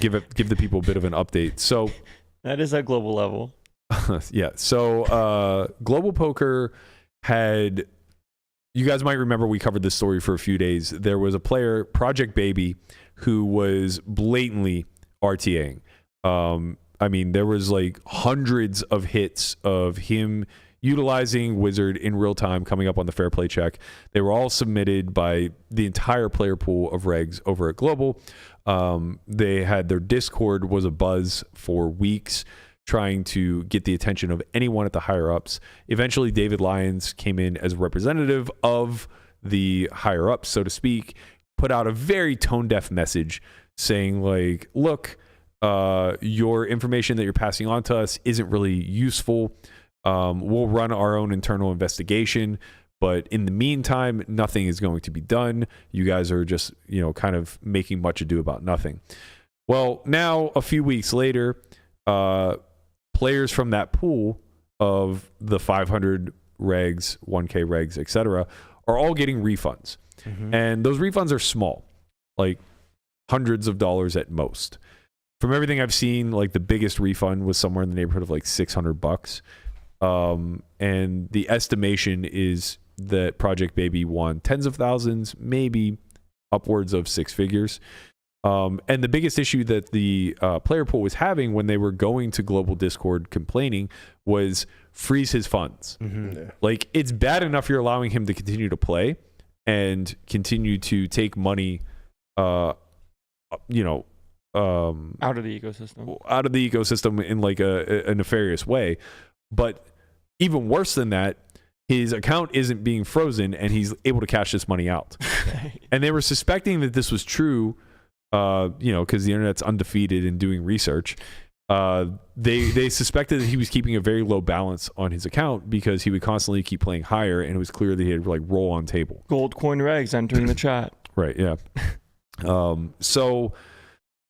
Give the people a bit of an update. So that is at global level. Yeah. So global poker had, you guys might remember we covered this story for a few days. There was a player, Project Baby, who was blatantly RTAing. I mean, there was like hundreds of hits of him utilizing Wizard in real time coming up on the fair play check. They were all submitted by the entire player pool of regs over at Global. They had their Discord was abuzz for weeks, trying to get the attention of anyone at the higher ups. Eventually, David Lyons came in as a representative of the higher ups, so to speak, put out a very tone-deaf message saying like, look, your information that you're passing on to us isn't really useful. We'll run our own internal investigation, but in the meantime, nothing is going to be done. You guys are just, kind of making much ado about nothing. Well, now a few weeks later, players from that pool of the 500 regs, 1K regs, etc., are all getting refunds. And those refunds are small, like hundreds of dollars at most. From everything I've seen, like the biggest refund was somewhere in the neighborhood of like $600. And the estimation is that Project Baby won tens of thousands, maybe upwards of six figures. And the biggest issue that the player pool was having when they were going to Global Discord complaining was freeze his funds. Like, it's bad enough you're allowing him to continue to play and continue to take money, out of the ecosystem in like a nefarious way. But even worse than that, his account isn't being frozen and he's able to cash this money out. And they were suspecting that this was true, because the internet's undefeated in doing research. They suspected that he was keeping a very low balance on his account because he would constantly keep playing higher, and it was clear that he had like roll on table. Gold coin regs entering the chat. Right. Yeah. So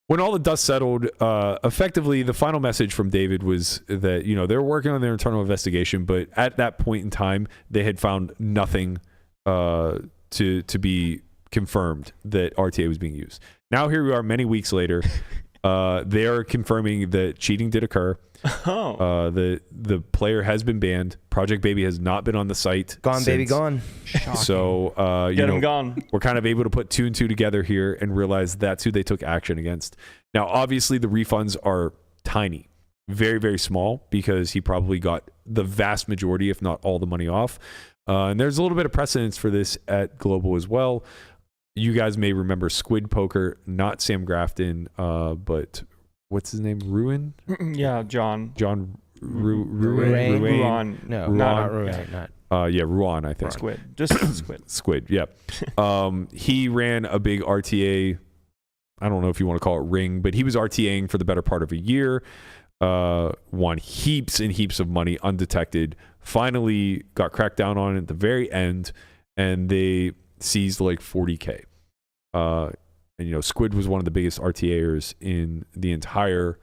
when all the dust settled, effectively the final message from David was that, you know, they're working on their internal investigation, but at that point in time, they had found nothing to be confirmed that RTA was being used. Now here we are many weeks later. They are confirming that cheating did occur. The player has been banned. Project Baby has not been on the site. Gone, baby, gone. So Get him gone. We're kind of able to put 2 and 2 together here and realize that's who they took action against. Now, obviously, the refunds are tiny, very, very small, because he probably got the vast majority, if not all, the money off. And there's a little bit of precedence for this at Global as well. You guys may remember Squid Poker, not Sam Grafton, but what's his name? Ruin? Yeah, John. Ruan. No, not Ruan. Yeah, Ruan, I think. Squid. Just Squid. Squid, yeah. He ran a big RTA. I don't know if you want to call it ring, but he was RTAing for the better part of a year. Won heaps and heaps of money undetected. Finally got cracked down on at the very end, and they seized like 40K. And you know, Squid was one of the biggest RTAers in the entire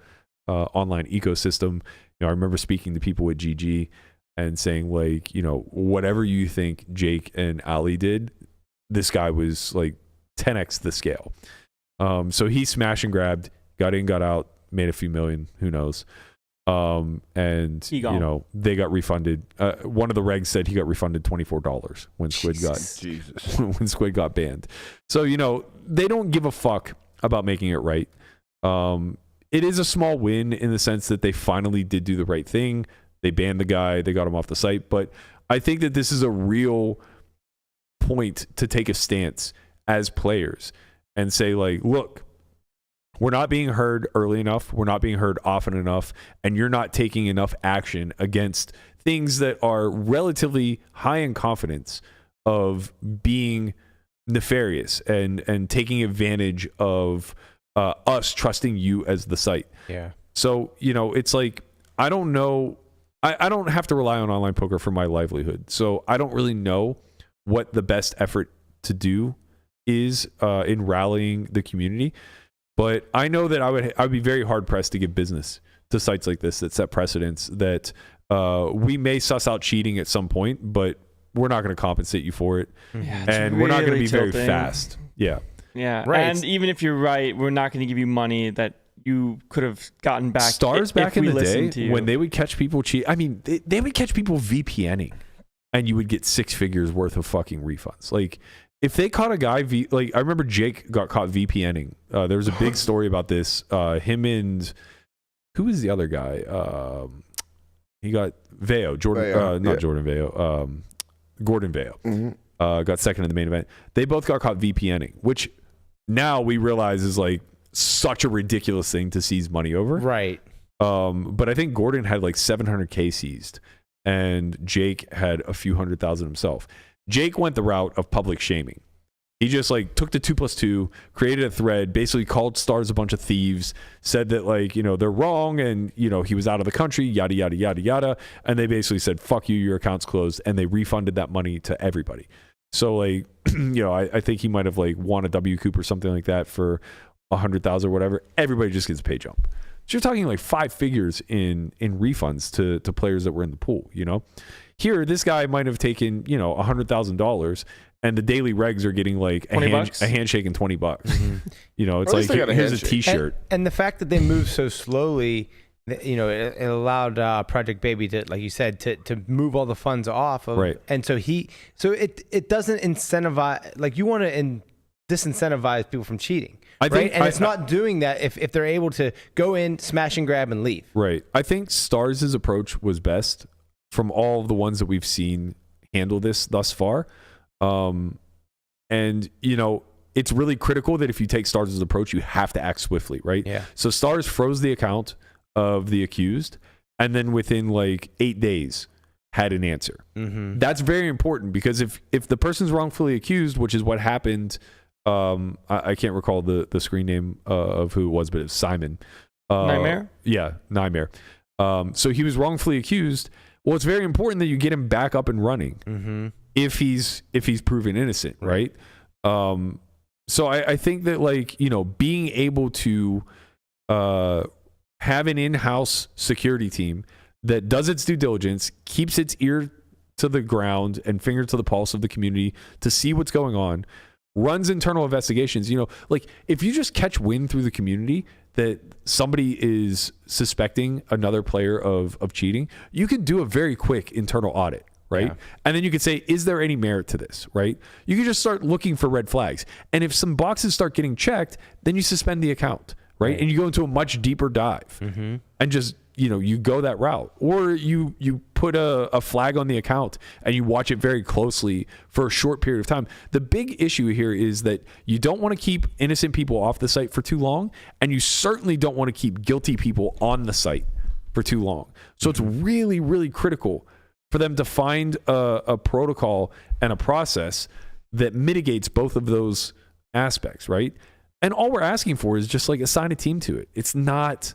online ecosystem. You know, I remember speaking to people at GG and saying, like, you know, whatever you think Jake and Ali did, this guy was like 10x the scale. So he smash and grabbed, got in, got out, made a few million, who knows. And you know, they got refunded. One of the regs said he got refunded $24 when Squid got banned. So, you know, they don't give a fuck about making it right. It is a small win in the sense that they finally did do the right thing. They banned the guy, they got him off the site. But I think that this is a real point to take a stance as players and say, like, look, we're not being heard early enough. We're not being heard often enough. And you're not taking enough action against things that are relatively high in confidence of being nefarious and taking advantage of us trusting you as the site. Yeah. So, you know, it's like, I don't know. I don't have to rely on online poker for my livelihood. So I don't really know what the best effort to do is in rallying the community. But I know that I would be very hard pressed to give business to sites like this that set precedents that we may suss out cheating at some point, but we're not going to compensate you for it. Yeah, and we're not going to be very fast. Yeah. Yeah. Right. And even if you're right, we're not going to give you money that you could have gotten back. Stars back in the day when they would catch people cheat. I mean, they would catch people VPNing and you would get 6 figures worth of fucking refunds. Like, if they caught a guy, like I remember Jake got caught VPNing. There was a big story about this. Him and who was the other guy? He got Veo, Jordan, not Jordan Veo, Gordon Veo. Mm-hmm. Got second in the main event. They both got caught VPNing, which now we realize is like such a ridiculous thing to seize money over. Right. But I think Gordon had like 700K seized, and Jake had a few $100,000 himself. Jake went the route of public shaming. He just like took the 2+2, created a thread, basically called Stars a bunch of thieves, said that, like, you know, they're wrong and, you know, he was out of the country, yada, yada, yada, yada. And they basically said, fuck you, your account's closed. And they refunded that money to everybody. So, like, you know, I think he might have like won a W Coop or something like that for 100,000 or whatever. Everybody just gets a pay jump. So you're talking like 5 figures in refunds to players that were in the pool, you know? Here, this guy might have taken, you know, $100,000, and the daily regs are getting like a handshake and $20. Mm-hmm. You know, it's like, here's a T-shirt. And the fact that they moved so slowly, you know, it allowed Project Baby to, like you said, to move all the funds off of, right. And so it doesn't incentivize, like, you want to disincentivize people from cheating. Right? And it's not doing that if they're able to go in, smash and grab, and leave. Right. I think Stars' approach was best from all of the ones that we've seen handle this thus far. And, you know, it's really critical that if you take Stars' approach, you have to act swiftly, right? Yeah. So Stars froze the account of the accused, and then within like 8 days had an answer. Mm-hmm. That's very important, because if the person's wrongfully accused, which is what happened, I can't recall the screen name of who it was, but it was Simon. Nightmare? Yeah, Nightmare. So he was wrongfully accused. Well, it's very important that you get him back up and running if he's proven innocent, right? So I think that, like, being able to have an in-house security team that does its due diligence, keeps its ear to the ground and finger to the pulse of the community to see what's going on, runs internal investigations. Like, if you just catch wind through the community that somebody is suspecting another player of cheating, you could do a very quick internal audit, right? Yeah. And then you could say, is there any merit to this, right? You could just start looking for red flags. And if some boxes start getting checked, then you suspend the account, right? And you go into a much deeper dive and just, you go that route. Or you put a flag on the account and you watch it very closely for a short period of time. The big issue here is that you don't want to keep innocent people off the site for too long, and you certainly don't want to keep guilty people on the site for too long. So it's really, really critical for them to find a protocol and a process that mitigates both of those aspects, right? And all we're asking for is just like assign a team to it. It's not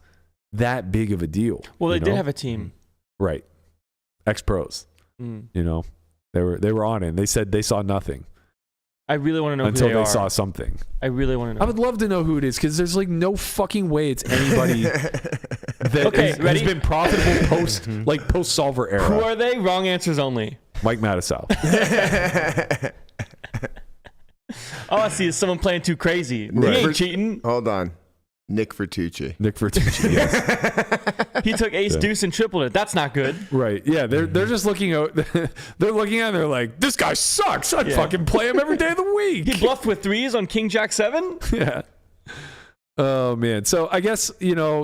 that big of a deal. Well, they did have a team. Right. Ex-pros. They were on it, and they said they saw nothing. I really want to know until who they are. saw something. I really want to know. I would love to know who it is, because there's like no fucking way it's anybody that has been profitable post Solver era. Who are they? Wrong answers only. Mike Mattisau. All I see is someone playing too crazy. Right. He ain't cheating. Hold on. Nick Vertucci. Yes. He took ace deuce and tripled it. That's not good. Right. Yeah. They're just looking at they're looking at it and they're like, this guy sucks. I'd fucking play him every day of the week. He bluffed with threes on King Jack 7? Yeah. Oh man. So I guess,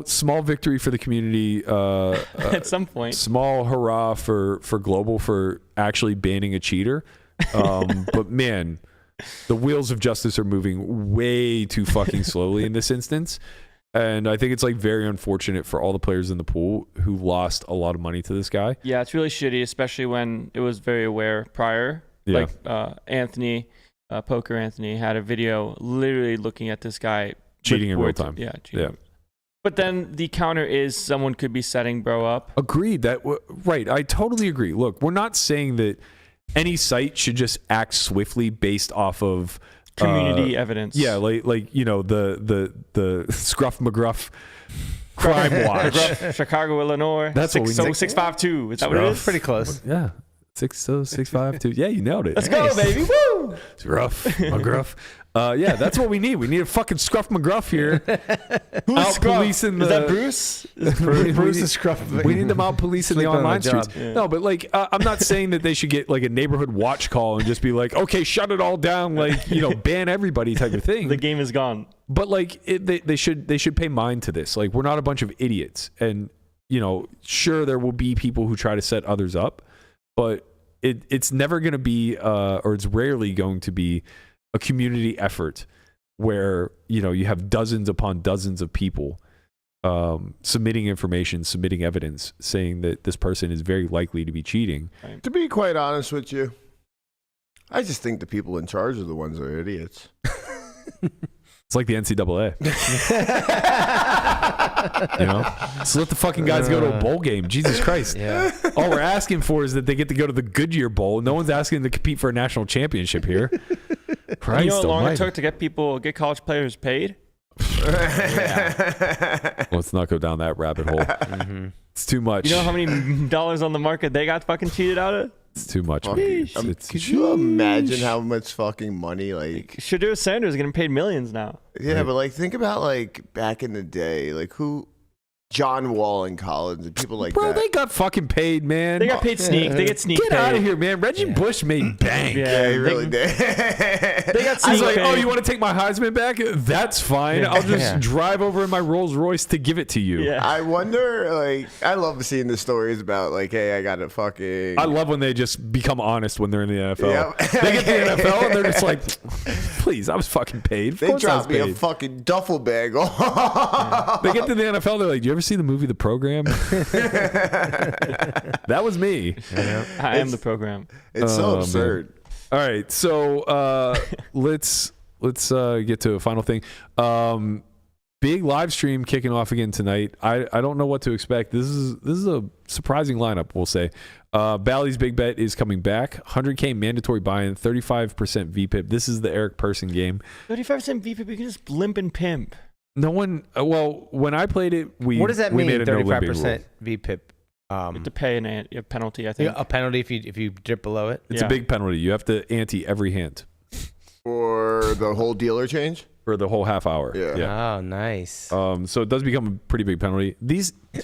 small victory for the community. At some point. Small hurrah for Global for actually banning a cheater. But man, the wheels of justice are moving way too fucking slowly in this instance. And I think it's like very unfortunate for all the players in the pool who lost a lot of money to this guy. Yeah, it's really shitty, especially when it was very aware prior. Yeah. Like Anthony, Poker Anthony, had a video literally looking at this guy cheating in real time. Yeah, cheating. Yeah. But then the counter is someone could be setting Bro up. Agreed. Right. I totally agree. Look, we're not saying that any site should just act swiftly based off of community evidence. Yeah, like the Scruff McGruff Crime Watch, Chicago, Illinois. That's what we need. 652. Is that what it is? Pretty close. Yeah, 60552. Yeah, you nailed it. Let's go, baby! Woo! Scruff McGruff. Yeah, that's what we need. We need a fucking Scruff McGruff here. Who's out Scruff? Policing is that Bruce? Bruce is Scruff. We need them out policing the online streets. Yeah. No, but like, I'm not saying that they should get like a neighborhood watch call and just be like, okay, shut it all down, like, ban everybody type of thing. The game is gone. But like, they should pay mind to this. Like, we're not a bunch of idiots, and sure, there will be people who try to set others up, but it's never going to be, or it's rarely going to be, a community effort where you have dozens upon dozens of people submitting information, submitting evidence, saying that this person is very likely to be cheating. Right. To be quite honest with you, I just think the people in charge are the ones that are idiots. It's like the NCAA. So let the fucking guys go to a bowl game. Jesus Christ. Yeah. All we're asking for is that they get to go to the Goodyear Bowl. No one's asking to compete for a national championship here. Christ, you know how long it took to get college players paid? Let's not go down that rabbit hole. It's too much. You know how many dollars on the market they got fucking cheated out of? It's too much. Could you imagine how much fucking money, like Shedeur Sanders is getting paid millions now? Yeah, right. But like, think about like back in the day, like John Wall in college and people like that. Bro, they got fucking paid, man. They got paid sneak. They get sneak Get out of here, man. Reggie Bush made bank. Yeah, he really did. They got sneak. He's like, oh, you want to take my Heisman back? That's fine. I'll just drive over in my Rolls Royce to give it to you. Yeah. I wonder, like, I love seeing the stories about, like, hey, I got to fucking... I love when they just become honest when they're in the NFL. Yep. They get to the NFL and they're just like, please, I was fucking paid. They dropped me a fucking duffel bag. They get to the NFL, they're like, do you ever see the movie The Program? That was me. I am the program. It's so absurd. Man. All right, so let's get to a final thing. big live stream kicking off again tonight. I don't know what to expect. This is a surprising lineup, we'll say. Ballys Big Bet is coming back. 100K mandatory buy-in, 35% VPIP. This is the Eric Person game. 35% VPIP, you can just limp and pimp. No one. Well, when I played it, what does that mean? 35% VPIP. You have to pay a penalty, I think. A penalty if you dip below it. It's a big penalty. You have to ante every hand. For the whole dealer change? For the whole half hour. Yeah. Oh, nice. So it does become a pretty big penalty.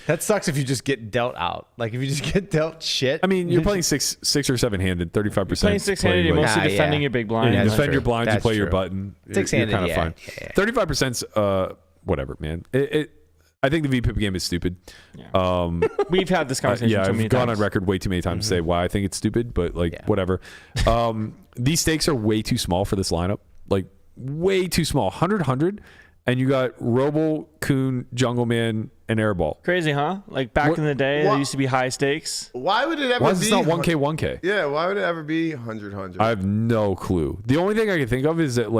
That sucks if you just get dealt out. Like if you just get dealt shit. I mean, you're playing six or seven handed, 35%. Playing 6-handed, you're mostly defending your big blind. You defend true. your blinds, That's you play your true. button. 6-handed, you're kind of fine. Yeah. 35%'s whatever, man. I think the VPIP game is stupid. Yeah. We've had this conversation so many I've gone times. on record way too many times to say why I think it's stupid, but whatever. These stakes are way too small for this lineup. Like way too small. 100, and you got Robo, Coon, Jungle Man, and Airball. Crazy, huh? Like back in the day, there used to be high stakes. Why would it ever Why be? is it not 1K? Yeah, why would it ever be 100? I have no clue. The only thing I can think of is that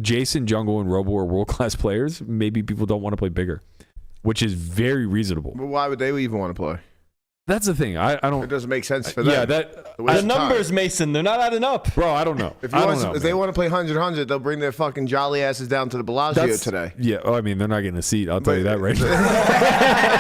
Jason, Jungle, and Robo are world-class players. Maybe people don't want to play bigger, which is very reasonable. But why would they even want to play? That's the thing. I don't. It doesn't make sense for them. Yeah, The numbers, Mason, they're not adding up. Bro, I don't know. If they want to play 100, they'll bring their fucking jolly asses down to the Bellagio today. Yeah, I mean, they're not getting a seat. I'll tell you that right now.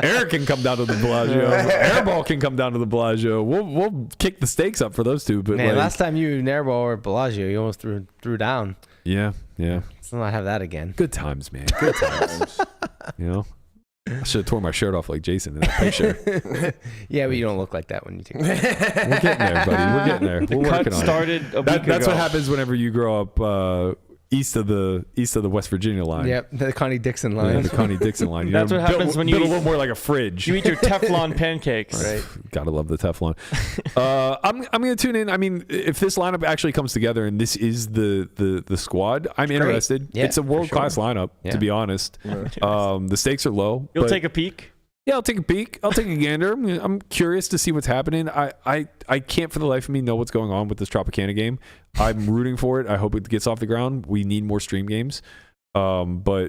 Eric can come down to the Bellagio. Airball can come down to the Bellagio. We'll kick the stakes up for those two. But man, last time you and Airball were at Bellagio, you almost threw down. Yeah. Let's not have that again. Good times, man. Good times. I should have tore my shirt off like Jason in that picture. Yeah, but you don't look like that when you take it. We're getting there, buddy. We're getting there. We're working on started it. a week That's ago. what happens whenever you grow up east of the West Virginia line. Yep, the Connie Dixon line. Yeah, the Connie Dixon line. That's what happens when you build eat- a little more like a fridge. You eat your Teflon pancakes. Right. Gotta love the Teflon. I'm gonna tune in. I mean, if this lineup actually comes together and this is the squad, I'm interested. Yeah, it's a world class lineup, Yeah. to be honest. The stakes are low. You'll but- take a peek. Yeah, I'll take a peek. I'll take a gander. I'm curious to see what's happening. I can't for the life of me know what's going on with this Tropicana game. I'm rooting for it. I hope it gets off the ground. We need more stream games. But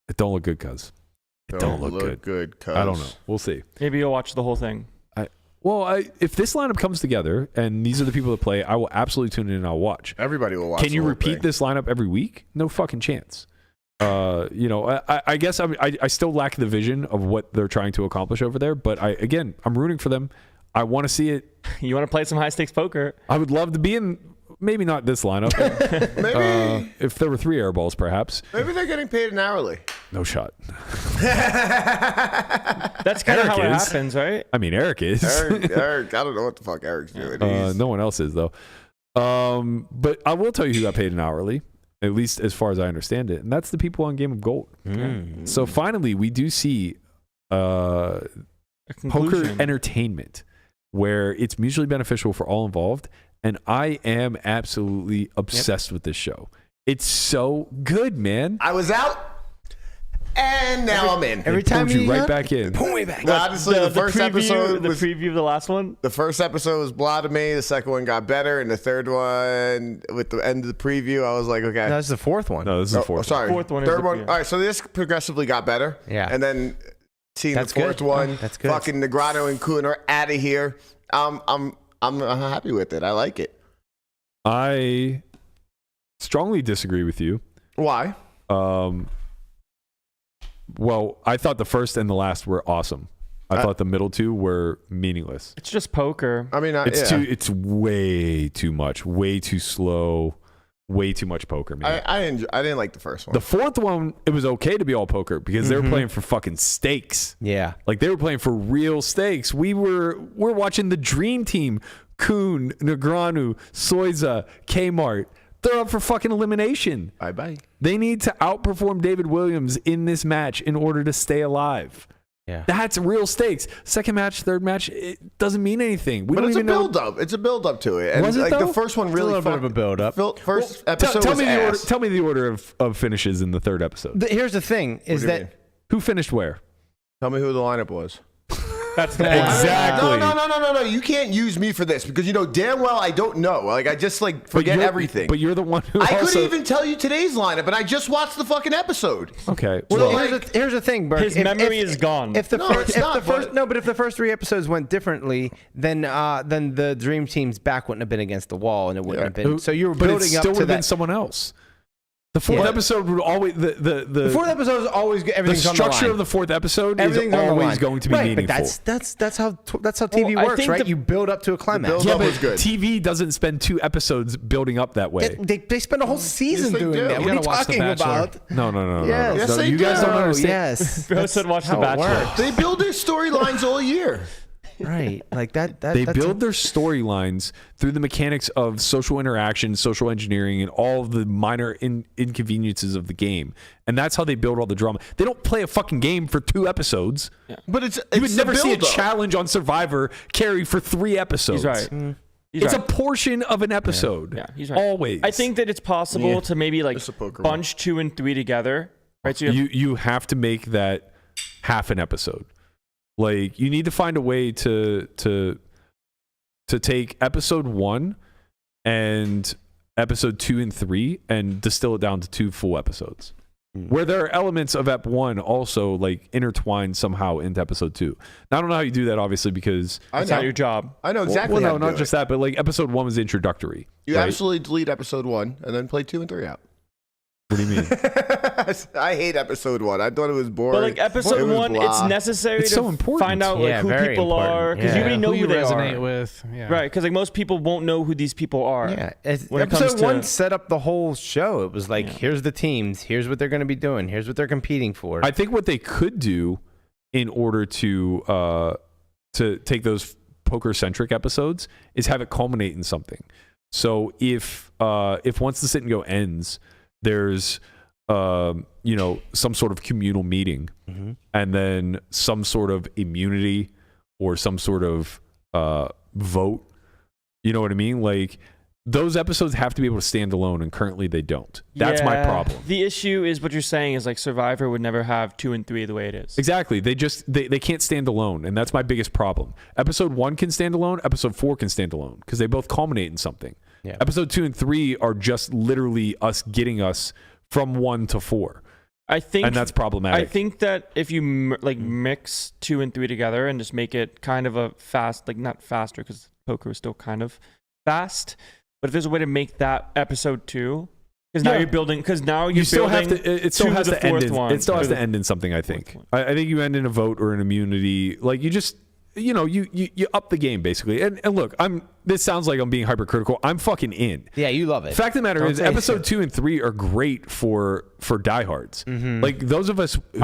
it don't look good, cuz. It don't look good. Cuz. I don't know. We'll see. Maybe you'll watch the whole thing. If this lineup comes together and these are the people that play, I will absolutely tune in and I'll watch. Everybody will watch. Can you the whole repeat thing. this lineup every week? No fucking chance. I guess I still lack the vision of what they're trying to accomplish over there. But I'm rooting for them. I want to see it. You want to play some high stakes poker? I would love to be in. Maybe not this lineup. Maybe if there were 3 airballs, perhaps. maybe they're getting paid an hourly. No shot. That's kind of Eric how it is. happens, right? I mean, Eric is. Eric, I don't know what the fuck Eric's doing. No one else is though. But I will tell you who got paid an hourly, at least as far as I understand it, and that's the people on Game of Gold. So finally, we do see poker entertainment where it's mutually beneficial for all involved, and I am absolutely obsessed with this show. It's so good, man. I was out, and now I'm in. Every time Pulled you you right back in. pull me back. Honestly, the first episode the was preview of the last one. the first episode was blah to me. The second one got better, and the third one with the end of the preview, I was like, okay. No, that's the fourth one. No, this is the fourth. Sorry, Fourth one is third the- one. yeah. All right, so this progressively got better. Yeah. and then seeing That's the fourth good. one, That's good. fucking Negrano and Kuhn are out of here. I'm happy with it. I like it. I strongly disagree with you. Why? Well, I thought the first and the last were awesome. I thought the middle two were meaningless. It's just poker. I mean, It's way too much, way too slow, way too much poker, man. I didn't like the first one. The fourth one, it was okay to be all poker because they were playing for fucking stakes. Yeah. Like they were playing for real stakes. We're watching the dream team: Kuhn, Negranu, Soiza, Kmart. They're up for fucking elimination. Bye. They need to outperform David Williams in this match in order to stay alive. Yeah. That's real stakes. Second match, third match, it doesn't mean anything. But it's a build up. It's a build up to it. And Was it, like though? the first one It's a really little bit of a build up. First episode Tell was me the order. ass. Tell me the order of finishes in the third episode. Here's the thing: is What do you that mean? Who finished where? Tell me who the lineup was. That's the Exactly. No. You can't use me for this because you know damn well I don't know. Like I just like forget everything. But you're the one who I also... couldn't even tell you today's lineup, and I just watched the fucking episode. Okay. Well, Well, here's the thing, Berk. His memory is gone. If the No, first, it's if not, the first but- no, but if the first 3 episodes went differently, then the Dream Team's back wouldn't have been against the wall, and it wouldn't have been. So you were but it building still up would to have been that. someone else. The 4th episode would always The 4th episode is always the everything's on the structure line. of the 4th episode Everything's is on the always line. going to be right, meaningful. But that's how TV I works, think right? the- You build up to a climax. build yeah, up but was good. TV doesn't spend 2 episodes building up that way. They spend a whole season they doing do. that. You What are you gotta watch The talking Bachelor. about? No. Yes, they you guys do. don't understand. Yes, Bro said watch The how it Bachelor. works. They build their storylines all year. Right, like that. They that's build their storylines through the mechanics of social interaction, social engineering, and all of the minor inconveniences of the game. And that's how they build all the drama. They don't play a fucking game for 2 episodes. But it's You would the never see a build-up. challenge on Survivor carry for 3 episodes. He's right. He's It's right. a portion of an episode. Yeah, he's right. Always. I think that it's possible to maybe like Just a poker one. bunch 2 and 3 together. Right. So you have, you have to make that half an episode. Like you need to find a way to take episode 1 and episode 2 and 3 and distill it down to 2 full episodes. Where there are elements of Ep 1 also like intertwined somehow into episode 2. Now I don't know how you do that obviously because that's not your job. I know exactly. well, how no, to not do just it. that, but like episode 1 was introductory. You right? absolutely delete episode 1 and then play 2 and 3 out. What do you mean? I hate episode 1. I thought it was boring. But like episode It was 1, blah. it's necessary It's to so important. find out Yeah, like who very people important. are because Yeah. you already know who who you they resonate are. with. Yeah. Right, because like most people won't know who these people are. Yeah, when it comes episode to- 1 set up the whole show. It was like, here's the teams, here's what they're going to be doing, here's what they're competing for. I think what they could do in order to take those poker-centric episodes is have it culminate in something. So if once the sit and go ends, there's some sort of communal meeting, and then some sort of immunity or some sort of vote. You know what I mean? Like those episodes have to be able to stand alone, and currently they don't. That's my Yeah. problem. The issue is what you're saying is like Survivor would never have 2 and 3 the way it is. Exactly. They can't stand alone, and that's my biggest problem. Episode 1 can stand alone. Episode 4 can stand alone because they both culminate in something. Yeah. Episode 2 and 3 are just literally us getting us from 1 to 4, I think, and that's problematic. I think that if you mix 2 and 3 together and just make it kind of a fast, like not faster because poker is still kind of fast, but if there's a way to make that episode 2, because now you're building, because now you're you still building have to. It still to has the to end. fourth In, one. it still has Or to the end in something. I think. fourth I think you end in a vote or an immunity. Like you just. You up the game basically. And look, this sounds like I'm being hypercritical. I'm fucking in. yeah, you love it. Fact of the matter Don't is, say episode so. 2 and 3 are great for diehards. Mm-hmm. Like those of us who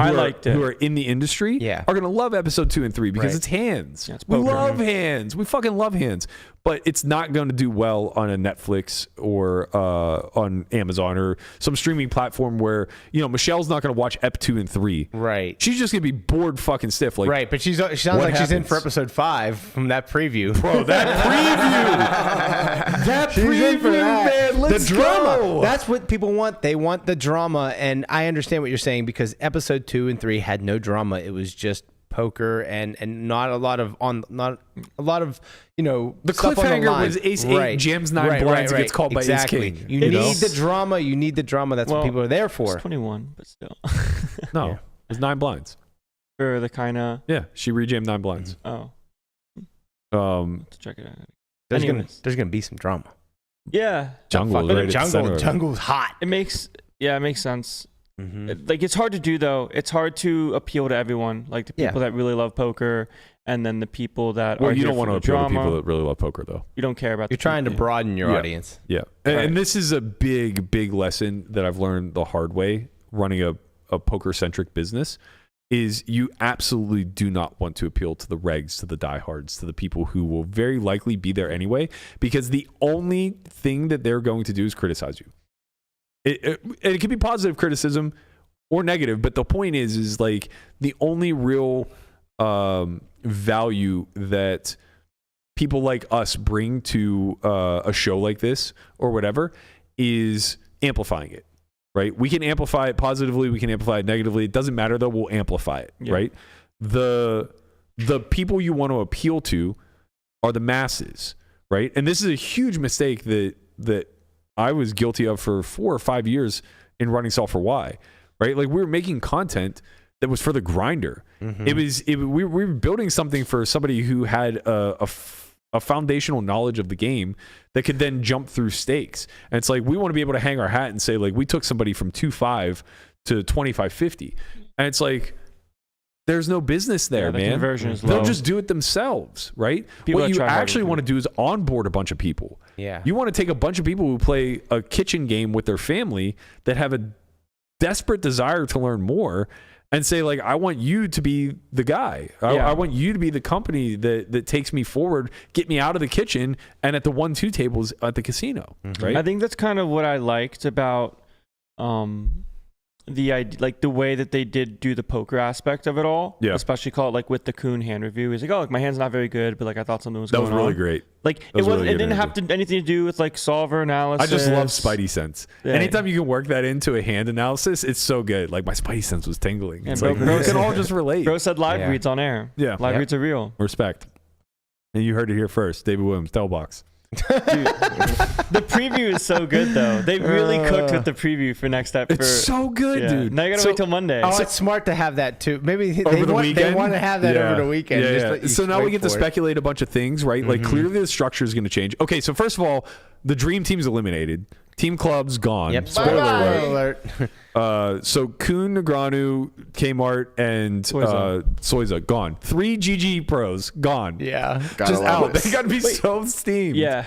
are in the industry Yeah. are gonna love episode 2 and 3 because Right. it's hands. Yeah, it's we poker. love hands. We fucking love hands. But it's not going to do well on a Netflix or on Amazon or some streaming platform where Michelle's not going to watch Ep 2 and 3. Right. She's just going to be bored fucking stiff. Like, Right, but she sounds like she's in for episode 5 from that preview. Bro, that preview. That She's in for preview, that. man. Let's the drama. go. That's what people want. They want the drama, and I understand what you're saying because episode 2 and 3 had no drama. It was just poker and not a lot of the stuff on cliffhanger line. was Ace 8 jams 9 blinds and gets called by exactly. Ace King. You need the drama. You need the drama. That's what people are there for. It's 21, but still. No, Yeah. it's 9 blinds. Or the kind of, Yeah, she rejammed 9 blinds. let's check it out. There's Anyways. gonna be some drama. Yeah, Jungle is But right at the center of it. jungle's hot. it makes sense. Mm-hmm. Like it's hard to do though. It's hard to appeal to everyone, like the people that really love poker, and then the people that Well, are you here don't want for to the appeal to drama. people that really love poker, though. You don't care about. You're trying to broaden your Yeah. audience. Yeah. Right. And this is a big, big lesson that I've learned the hard way running a poker-centric business is you absolutely do not want to appeal to the regs, to the diehards, to the people who will very likely be there anyway, because the only thing that they're going to do is criticize you. It can be positive criticism or negative, but the point is like the only real value that people like us bring to a show like this or whatever is amplifying it, right? We can amplify it positively, we can amplify it negatively. It doesn't matter though, we'll amplify it, right? The the people you want to appeal to are the masses, right? And this is a huge mistake that I was guilty of for 4 or 5 years in running Solve for Why, right? Like we were making content that was for the grinder. We were building something for somebody who had a foundational knowledge of the game that could then jump through stakes. And it's like, we want to be able to hang our hat and say, like, we took somebody from 2.5 to 25.50. And it's like, there's no business there, the man. Conversion is They'll low. just do it themselves, right? People What that you try harder actually than want to do is onboard a bunch of people. Yeah. You want to take a bunch of people who play a kitchen game with their family that have a desperate desire to learn more and say, like, I want you to be the guy. I want you to be the company that takes me forward, get me out of the kitchen and at the 1-2 tables at the casino, right? I think that's kind of what I liked about the idea, like the way that they did do the poker aspect of it all. Yeah. Especially called like with the Kuhn hand review. He's like, oh, like, my hand's not very good, but like I thought something was going on. That was really great. Like That was it really good didn't have energy. anything to do with like solver analysis. I just love Spidey sense. Yeah. Anytime you can work that into a hand analysis, it's so good. Like my Spidey sense was tingling. It's bro- like, bro we can all just relate. Bro said live Yeah. reads on air. Yeah. Live Yep. reads are real. Respect. And you heard it here first. David Williams, Telebox. Dude, the preview is so good though. They really cooked with the preview for next step. It's so good, dude. Now you gotta So- wait till Monday. Oh, it's smart to have that too. Maybe they Over the want weekend? to have that Yeah. over the weekend. Yeah, Just yeah. let you So now we wait get to for it. speculate a bunch of things, right? Like clearly the structure is going to change. Okay, so first of all, the dream team's eliminated. Team club's gone. Yep. Spoiler Spoiler alert. alert. So Kuhn, Negreanu, Kmart, and Soiza gone. 3 GG pros gone. Yeah. Gotta Just love out. it. They got to be so steamed. yeah.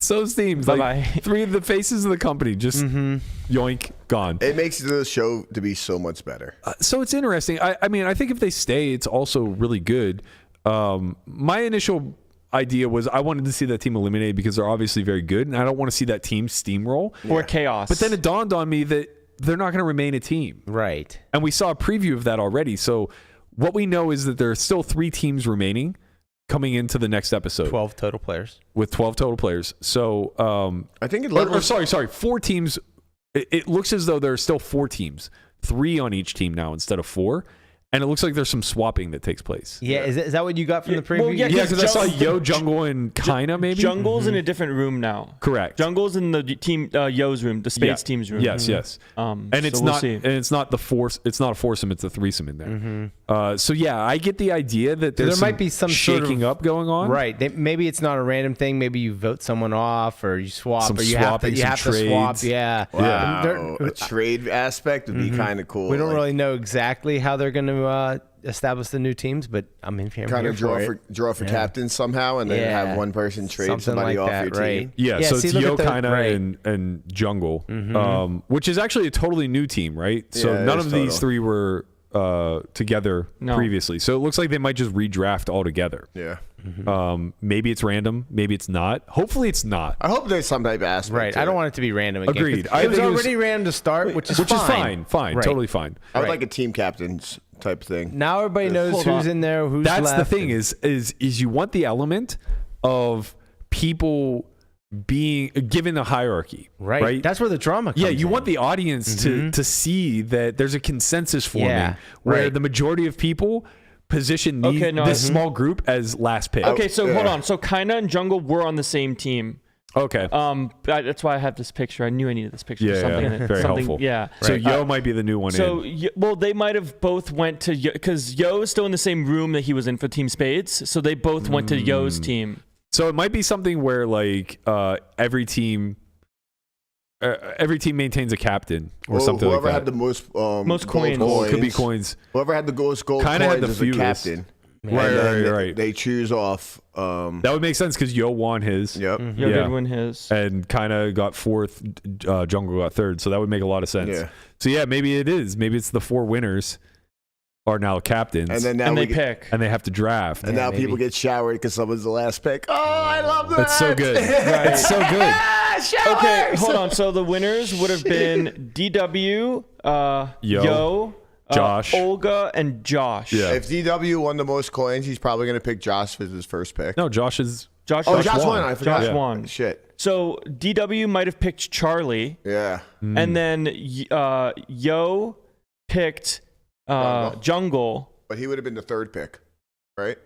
So steamed. Bye-bye. Like 3 of the faces of the company just yoink, gone. It makes the show to be so much better. So it's interesting. I mean, I think if they stay, it's also really good. My initial idea was I wanted to see that team eliminated because they're obviously very good, and I don't want to see that team steamroll. Or chaos. But then it dawned on me that they're not going to remain a team. Right. And we saw a preview of that already. So what we know is that there are still 3 teams remaining coming into the next episode 12 total players. with 12 total players. So I think it or levels. sorry, 4 teams. It looks as though there are still 4 teams, 3 on each team now instead of 4. And it looks like there's some swapping that takes place. Yeah. Is that what you got from the preview? well, yeah, Yeah, because I saw Jungle- Yo, Jungle, and Kina maybe. Jungle's in a different room now. Correct. Jungle's in the team Yo's room, the Spades team's room. Yes, yes. And And it's we'll not see. and it's not the force. It's not a foursome. It's a threesome in there. So yeah, I get the idea that there's there might be some sort shaking of- up going on. Right. Maybe it's not a random thing. Maybe you vote someone off or you swap Some or you have to, swapping, you some have to swap. trades. Yeah. Wow, They're- a trade aspect would be kind of cool. We don't like, really know exactly how they're going to establish the new teams, but I'm in here. kind of draw for captains somehow, and then Yeah. have one person trade Something somebody like off that, your right. team. Yeah, so see, it's look Yo, at the- Kina, right. and Jungle, which is actually a totally new team, right? So Yeah, it none is of these total. 3 were together No. previously. So it looks like they might just redraft all together. Yeah, Maybe it's random. Maybe it's not. Hopefully it's not. I hope there's some type of aspect. Right. to I don't it. want it to be random again. 'cause Agreed. I It was think it was- already random to start, which is Which is fine. fine, Right. totally fine. I would Right. like a team captains type thing. Now everybody knows Hold who's on. in there, who's That's left. the thing is you want the element of people being given a hierarchy, right? That's where the drama comes Yeah, you in. want the audience to see that there's a consensus forming Yeah, where right. the majority of people position Okay, no, this small group as last pick. Okay, so hold Yeah. on. So Kina and Jungle were on the same team. Okay. That's why I have this picture. I knew I needed this picture. Yeah, something yeah. in it. Very something, helpful. Yeah. So Yo might be the new one So, in. well, they might have both went to because Yo is still in the same room that he was in for Team Spades. So they both went to Yo's team. So it might be something where like every team maintains a captain or something like whoever that. had the most Most gold coins. Could be coins. Whoever had the most gold Kinda coins had the is the fewest. captain. Right, And then right. They choose off. That would make sense because Yo won his. Yep. Yo Yeah. did win his. And kind of got 4th, Jungle got 3rd, so that would make a lot of sense. Yeah. So yeah, maybe it is. Maybe it's the 4 winners are now captains, And then now And we they pick. and they have to draft. And Yeah, now people maybe. get showered because someone's the last pick. Oh, I love that. That's so good. It's so good. Okay, hold on. So the winners would have been DW, Yo, Josh. Olga, and Josh. Yeah. If DW won the most coins, he's probably going to pick Josh as his first pick. No, Josh is. Josh, Oh, Josh Josh won. won. I forgot. Josh won. Shit. So DW might have picked Charlie, Yeah. and then Yo picked Jungle. But he would have been the 3rd pick. right?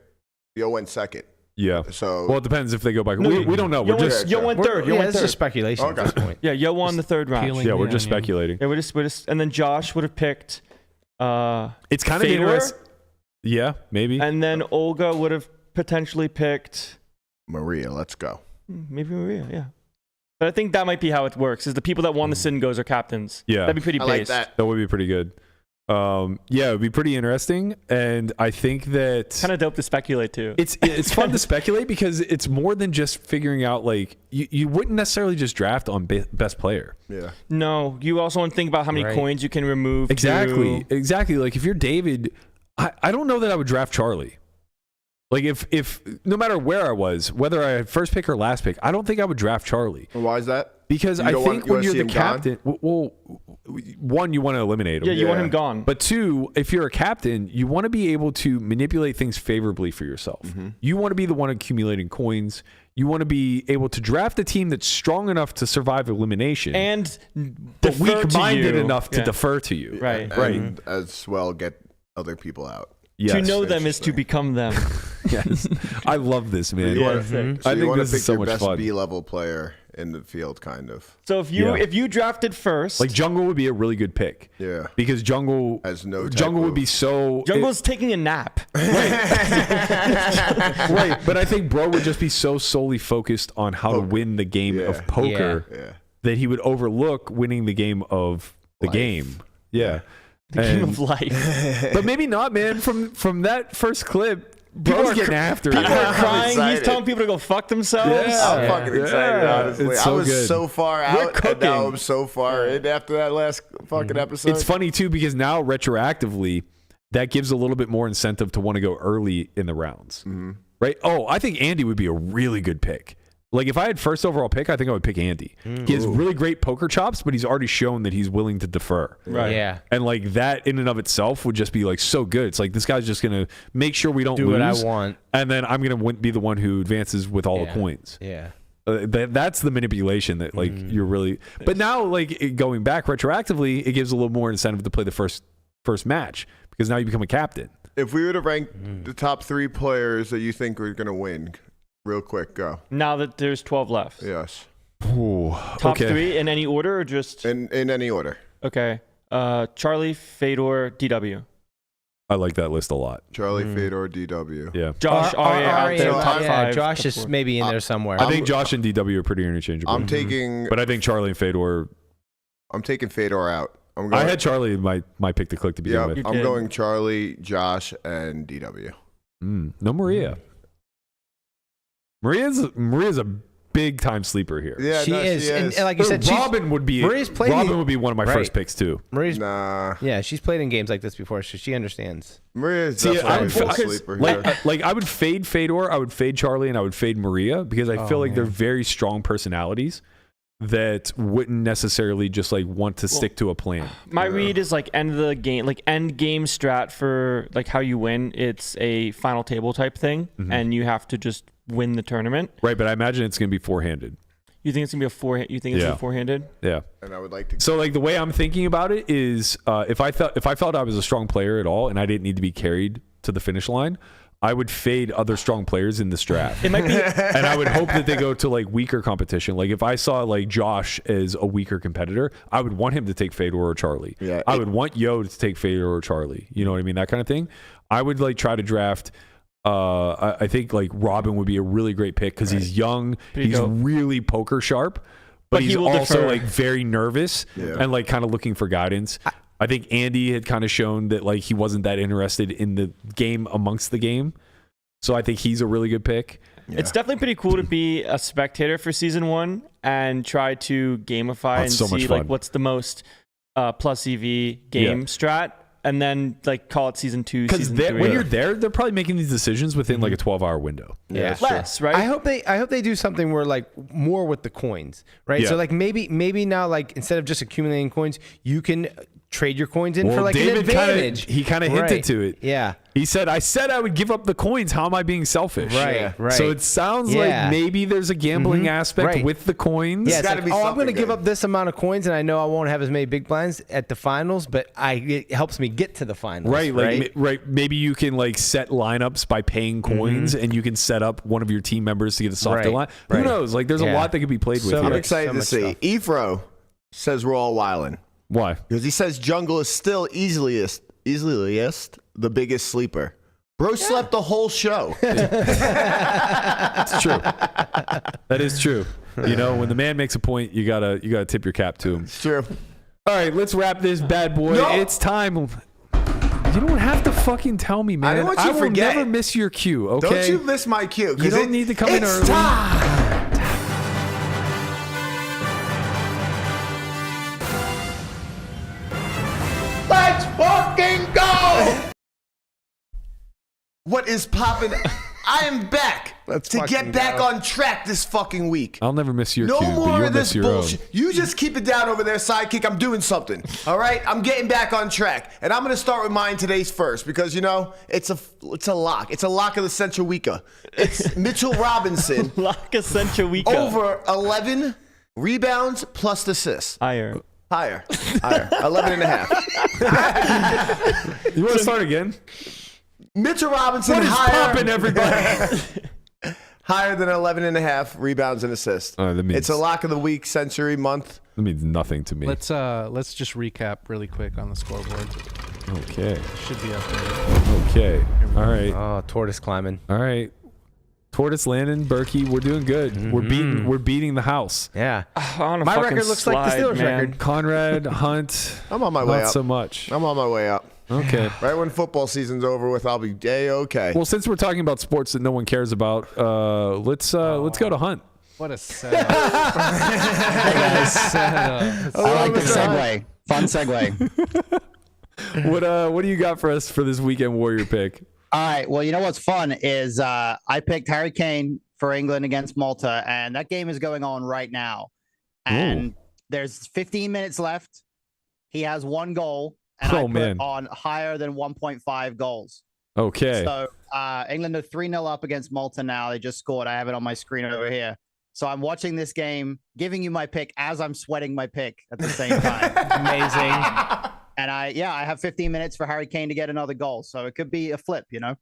Yo went second. Yeah. So well, it depends if they go back. We don't know. Yo went third. Yo went it's third. just speculation at this point. Yeah, Yo won the third round. Yeah, we're just speculating. Yeah, we're just, and then Josh would have picked. It's kind of Fedor, interesting. Yeah, maybe. And then Olga would have potentially picked Maria. Let's go. Maybe Maria. Yeah. But I think that might be how it works. Is the people that won the Sin Goes are captains. Yeah, that'd be pretty based. I like that. That would be pretty good. Yeah, it would be pretty interesting, and I think that kind of dope to speculate too. It's fun to speculate because it's more than just figuring out like you wouldn't necessarily just draft on best player. Yeah. No, you also want to think about how many coins you can remove. Exactly. Like if you're David, I don't know that I would draft Charlie. Like if no matter where I was, whether I had first pick or last pick, I don't think I would draft Charlie. Why is that? Because I think when you're the captain, well, one, you want to eliminate him. Yeah, you want him gone. But two, if you're a captain, you want to be able to manipulate things favorably for yourself. Mm-hmm. You want to be the one accumulating coins. You want to be able to draft a team that's strong enough to survive elimination. And but weak-minded enough to defer to you. Right. And as well get other people out. Yes. To know them is to become them. Yes. I love this, man. I think this is so much best fun. B-level player in the field, kind of. So if you drafted first, like Jungle would be a really good pick. Yeah. Because Jungle has no Jungle would be so Jungle's taking a nap. Right. But I think Bro would just be so solely focused on how to win the game of poker that he would overlook winning the game of the game. Yeah. The game of life. But maybe not, man. From that first clip, Bro's getting after it. People are crying. He's telling people to go fuck themselves. Yeah, I'm fucking excited, honestly. I was so far out, and now I'm so far in after that last fucking episode. It's funny, too, because now retroactively, that gives a little bit more incentive to want to go early in the rounds. Mm-hmm. Right? Oh, I think Andy would be a really good pick. Like, if I had first overall pick, I think I would pick Andy. He has really great poker chops, but he's already shown that he's willing to defer. Right. Yeah. And, like, that in and of itself would just be, like, so good. It's like, this guy's just going to make sure we don't lose. Do what I want. And then I'm going to be the one who advances with all the coins. Yeah. That's the manipulation that, like, you're really... But now, like, going back retroactively, it gives a little more incentive to play the first match because now you become a captain. If we were to rank the top 3 players that you think are going to win... Real quick, go. Now that there's 12 left. Yes. Ooh, top 3 in any order or just... In any order. Okay. Charlie, Fedor, DW. I like that list a lot. Charlie, Fedor, DW. Yeah. Josh, RTA, top 5. Josh is maybe in there somewhere. I think Josh and DW are pretty interchangeable. I'm taking... But I think Charlie and Fedor... I'm taking Fedor out. I had Charlie in my pick to click to begin with. I'm going Charlie, Josh, and DW. No Maria. Maria's a big time sleeper here. Yeah, she is. And like you said, Robin would be one of my first picks too. Yeah, she's played in games like this before, so she understands. Maria's definitely a sleeper here. Like I would fade Fedor, I would fade Charlie, and I would fade Maria because I feel like they're very strong personalities that wouldn't necessarily just like want to stick to a plan. My read is like end of the game, like end game strat for like how you win. It's a final table type thing, and you have to just win the tournament. Right, but I imagine it's going to be four-handed. You think it's going to be a four-handed? You think it's going to be four-handed? Yeah. And I would like to. So like the way I'm thinking about it is, if I felt I was a strong player at all and I didn't need to be carried to the finish line, I would fade other strong players in this draft. It might be, and I would hope that they go to like weaker competition. Like if I saw like Josh as a weaker competitor, I would want him to take Fedor or Charlie. Yeah, I would want Yo to take Fedor or Charlie. You know what I mean? That kind of thing. I would like try to draft. I think like Robin would be a really great pick because he's young. He's really poker sharp, but he's also like very nervous and like kind of looking for guidance. I think Andy had kind of shown that like he wasn't that interested in the game amongst the game. So I think he's a really good pick. Yeah. It's definitely pretty cool to be a spectator for season 1 and try to gamify and see like what's the most plus EV game strat. And then like call it season 2, season 3. When you're there, they're probably making these decisions within like a 12-hour window. Yeah, less, right? I hope they do something where like more with the coins, right? So like maybe now like instead of just accumulating coins, you can trade your coins in for like David an advantage. He kind of hinted to it. Yeah. He said, I said I would give up the coins. How am I being selfish? Right. So it sounds like maybe there's a gambling aspect with the coins. Yeah, it's like, I'm going to give up this amount of coins, and I know I won't have as many big blinds at the finals, but it helps me get to the finals. Right. Maybe you can like set lineups by paying coins, and you can set up one of your team members to get a softer line. Who knows? Like, there's a lot that could be played with. I'm excited to see. Efro says we're all wildin'. Why? Because he says jungle is still easiest the biggest sleeper. Bro slept the whole show. It's true. That is true. You know, when the man makes a point, you gotta tip your cap to him. It's true. All right, let's wrap this bad boy. No. It's time. You don't have to fucking tell me, man. I will never miss your cue, okay? Don't you miss my cue. You don't need to come in early. It's time. Let's fucking go! What is poppin'? I am back to get back on track this fucking week. I'll never miss your cue. No more of this bullshit. You just keep it down over there, sidekick. I'm doing something. All right? I'm getting back on track. And I'm going to start with mine today's first because, you know, it's a lock. It's a lock of the Central Weeka. It's Mitchell Robinson. Lock of Central Weeka. Over 11 rebounds plus assists. Higher. 11 and a half. You want to start again? Mitchell Robinson what is higher. Poppin', everybody? Higher than 11 and a half rebounds and assists. It's a lock of the week, century, month. That means nothing to me. Let's just recap really quick on the scoreboard. Okay. Should be up there. Okay. All right. Oh, tortoise climbing. All right. Tortoise, Landon, Berkey, we're doing good. Mm-hmm. We're beating the house. Yeah. My record looks like the Steelers record. Conrad, Hunt. I'm on my way up. Not so much. I'm on my way up. Okay. Right when football season's over with, I'll be okay. Well, since we're talking about sports that no one cares about, let's go to Hunt. What a setup. I like the segue. Fun segue. What do you got for us for this weekend warrior pick? All right. Well, you know what's fun is I picked Harry Kane for England against Malta, and that game is going on right now. And there's 15 minutes left. He has one goal, and I put on higher than 1.5 goals. Okay. So England are 3-0 up against Malta now. They just scored. I have it on my screen over here. So I'm watching this game, giving you my pick as I'm sweating my pick at the same time. Amazing. And I have 15 minutes for Harry Kane to get another goal. So it could be a flip, you know?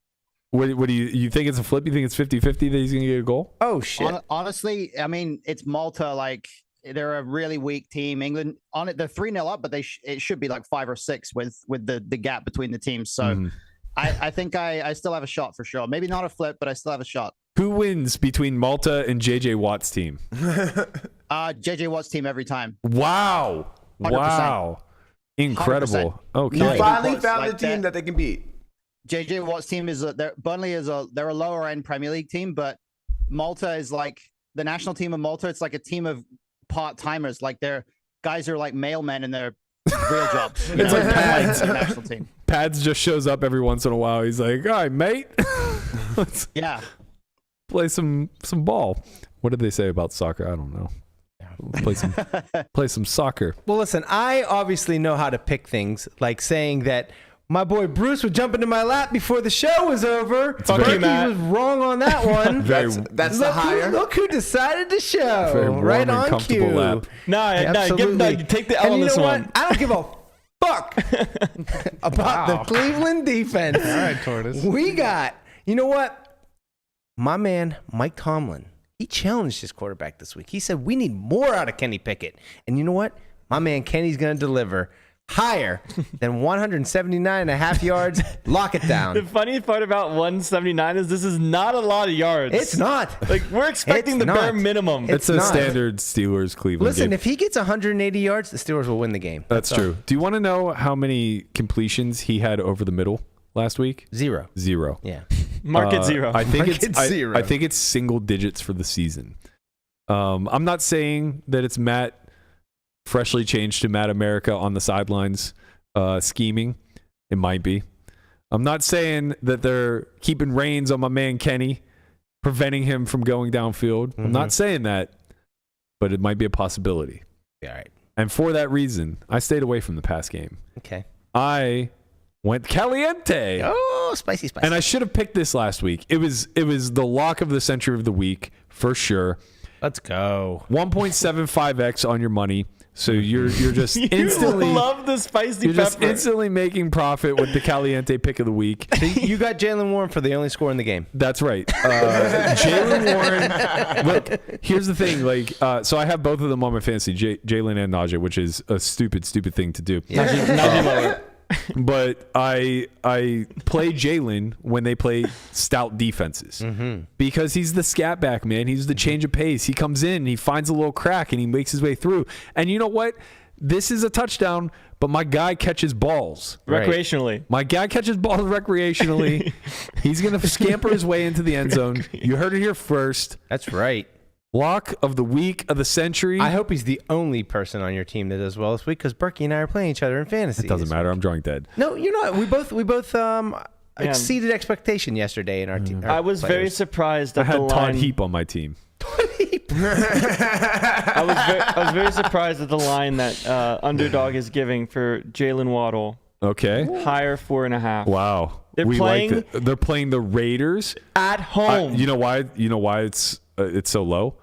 What do you think it's a flip? You think it's 50-50 that he's going to get a goal? Oh, shit. Honestly, I mean, it's Malta. Like, they're a really weak team. England, they're 3-0 up, but it should be like 5 or 6 with the gap between the teams. So I think I still have a shot for sure. Maybe not a flip, but I still have a shot. Who wins between Malta and JJ Watt's team? JJ Watt's team every time. Wow. 100%. Wow. Incredible. 100%. Okay. You finally found a team that they can beat. JJ Watt's team is Burnley they're a lower end Premier League team, but Malta is like the national team of Malta. It's like a team of part timers. Like they're guys who are like mailmen in their real jobs. It's like Pads. National team. Pads just shows up every once in a while. He's like, all right, mate. Let's play some ball. What did they say about soccer? I don't know. Play some soccer. Well, listen, I obviously know how to pick things, like saying that my boy Bruce would jump into my lap before the show was over. Berkey was wrong on that one. That's the higher. Look who decided to show. Very right on cue. lap. No, take the L on this one. What? I don't give a fuck about the Cleveland defense. All right, Tortoise. We got, you know what? My man, Mike Tomlin, he challenged his quarterback this week. He said, we need more out of Kenny Pickett. And you know what? My man Kenny's going to deliver higher than 179.5 yards. Lock it down. The funny part about 179 is this is not a lot of yards. It's not. Like, we're expecting bare minimum. It's a standard Steelers Cleveland Listen, game. if he gets 180 yards, the Steelers will win the game. That's true. Do you want to know how many completions he had over the middle last week? Zero. Yeah. Mark it 0. I think zero. I think it's single digits for the season. I'm not saying that it's Matt freshly changed to Matt America on the sidelines scheming. It might be. I'm not saying that they're keeping reins on my man Kenny, preventing him from going downfield. I'm not saying that, but it might be a possibility. All right. And for that reason, I stayed away from the pass game. Okay. I went caliente. Oh, spicy. And I should have picked this last week. It was the lock of the century of the week for sure. Let's go. 1.75x on your money. So you're just instantly love the spicy You're just pepper. instantly making profit with the caliente pick of the week. So you got Jalen Warren for the only score in the game. That's right. Jalen Warren. Look, here's the thing. Like, so I have both of them on my fantasy, Jalen and Najee, which is a stupid thing to do. Najee lower. But I play Jalen when they play stout defenses because he's the scat back, man. He's the change of pace. He comes in, he finds a little crack, and he makes his way through. And you know what? This is a touchdown, but my guy catches balls. Recreationally. My guy catches balls recreationally. He's going to scamper his way into the end zone. You heard it here first. That's right. Lock of the week of the century. I hope he's the only person on your team that does well this week because Berkey and I are playing each other in fantasy. It doesn't matter. I'm drawing dead. No, you're not. We both exceeded expectation yesterday in our team. I was very surprised at I had the Todd line. Heap on my team. I was very surprised at the line that Underdog is giving for Jalen Waddle. Okay. Higher 4.5. Wow. They're playing They're playing the Raiders at home. You know why? You know why it's so low?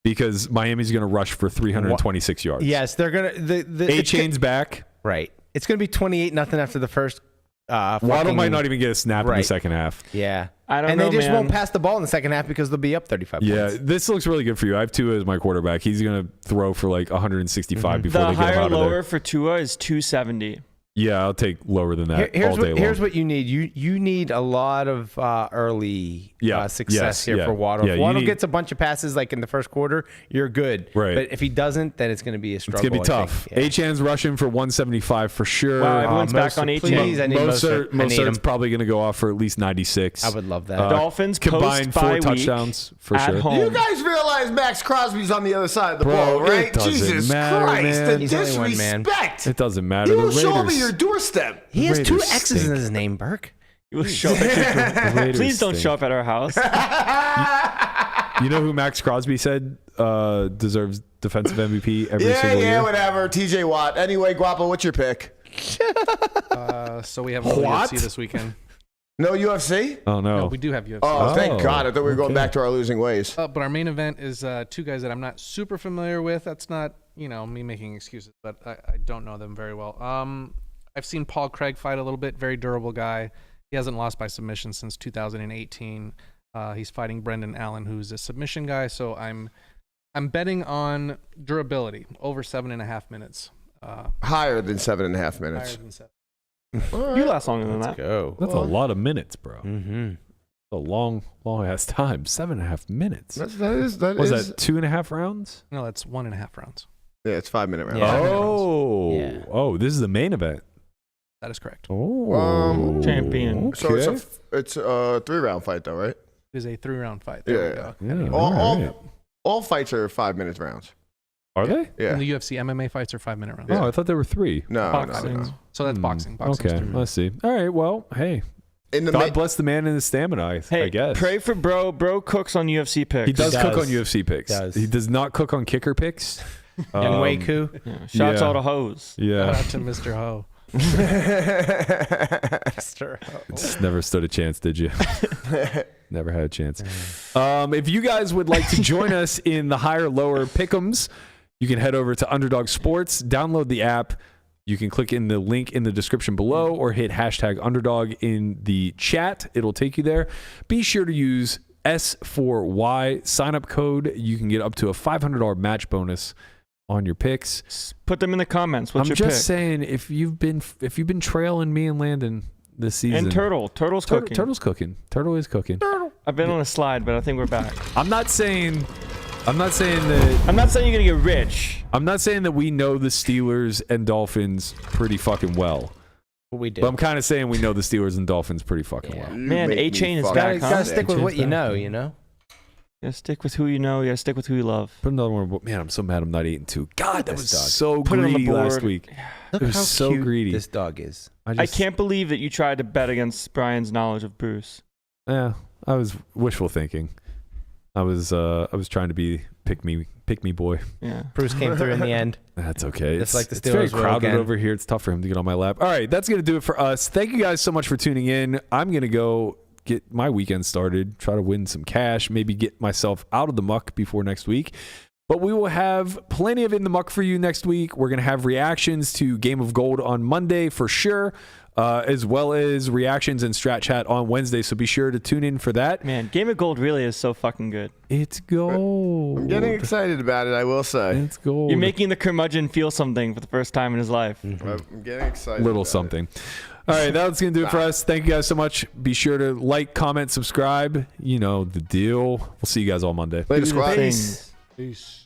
Because Miami's going to rush for 326 yards. Yes, they're gonna. A-Chain's back. Right. It's going to be 28-0 after the first. Waddle might not even get a snap in the second half. Yeah. I don't and know, they just man. won't pass the ball in the second half because they'll be up 35 points. Yeah, this looks really good for you. I have Tua as my quarterback. He's going to throw for like 165 before The they get him higher out of lower there. for Tua is 270. Yeah, I'll take lower than that all day long. Here's what you need. You need a lot of early success here for Waddle. Yeah, if Waddle gets a bunch of passes like in the first quarter, you're good. Right. But if he doesn't, then it's going to be a struggle. It's going to be tough. A-Chan's rushing for 175 for sure. Wow, everyone's back on A-Chain. Please, I need Mostert's probably going to go off for at least 96. I would love that. Dolphins combined post 4 bye touchdowns for at sure. home. You guys realize Max Crosby's on the other side of the Bro, ball, right? it doesn't Jesus matter, Christ, man. the He's only one man. disrespect. It doesn't matter. He The will show up at Raiders- your doorstep. He has 2 Raiders X's stink. in his name, Burke. You will show up at your Raiders Please don't stink. show up at our house. You know who Max Crosby said deserves defensive MVP every single year? Yeah, whatever. TJ Watt. Anyway, Guapo, what's your pick? So we have no What? UFC this weekend. No UFC? Oh, no. No, we do have UFC. Oh, thank Oh, God. I thought we were going okay. back to our losing ways. But our main event is 2 guys that I'm not super familiar with. That's not, me making excuses, but I don't know them very well. I've seen Paul Craig fight a little bit. Very durable guy. He hasn't lost by submission since 2018. He's fighting Brendan Allen, who's a submission guy. So I'm betting on durability over 7.5 minutes. Higher than 7.5 Higher minutes. than 7. You last longer than that. Go. That's a lot of minutes, bro. Mm-hmm. A long ass time. 7.5 minutes. That Was is. that 2.5 rounds? No, that's 1.5 rounds. Yeah, it's 5-minute round. Yeah. Oh, this is the main event. That is correct. Oh, Champion. So Okay. it's a 3-round fight, though, right? It is a 3-round fight. There we go. Yeah, All, right. all fights are 5-minute rounds. Are they? Yeah. In the UFC, MMA fights are 5-minute rounds. Oh, I thought there were 3. No, Boxing. no. So that's boxing. Boxing's Okay, 3. let's see. All right, well, hey, In the God bless the man and his stamina, I Hey, guess. pray for bro. Bro cooks on UFC picks. He does He cook does. on UFC picks. He Does not cook on kicker picks. And Waku. Yeah. Shouts Yeah. out to Hose. Yeah. Shout out to Mr. Ho. Just never stood a chance, did you? Never had a chance. If you guys would like to join us in the higher lower pickems, you can head over to Underdog Sports, download the app. You can click in the link in the description below or hit hashtag Underdog in the chat. It'll take you there. Be sure to use S4Y sign-up code. You can get up to a $500 match bonus on your picks. Put them in the comments. What's I'm your just pick? saying, if you've been trailing me and Landon this season, And Turtle's cooking. Turtle's cooking. Turtle is cooking. I've been on a slide, but I think we're back. I'm not saying that. I'm not saying you're gonna get rich. I'm not saying that we know the Steelers and Dolphins pretty fucking well. We do. But I'm kind of saying we know the Steelers and Dolphins pretty fucking well. Man, A-Chain is back, huh? Gotta stick with what you know, you know? You gotta stick with who you know. You gotta stick with who you love. Put another one. Man, I'm so mad I'm not 8-2. God, that was This dog. so Put it on the greedy last board. week. Look It was how so cute greedy. this dog is. I can't believe that you tried to bet against Brian's knowledge of Bruce. Yeah, I was wishful thinking. I was trying to be Pick me, boy. Yeah. Bruce came through in the end. That's okay. Just like the it's very Steelers will crowded again. over here. It's tough for him to get on my lap. All right, that's going to do it for us. Thank you guys so much for tuning in. I'm going to go get my weekend started, try to win some cash, maybe get myself out of the muck before next week. But we will have plenty of In the Muck for you next week. We're going to have reactions to Game of Gold on Monday for sure, as well as reactions and Strat Chat on Wednesday. So be sure to tune in for that. Man, Game of Gold really is so fucking good. It's gold. I'm getting excited about it, I will say. It's gold. You're making the curmudgeon feel something for the first time in his life. I'm getting excited. Little about something. All right, that's going to do it for us. Thank you guys so much. Be sure to like, comment, subscribe. You know the deal. We'll see you guys all Monday. Later, squad. Peace. Peace.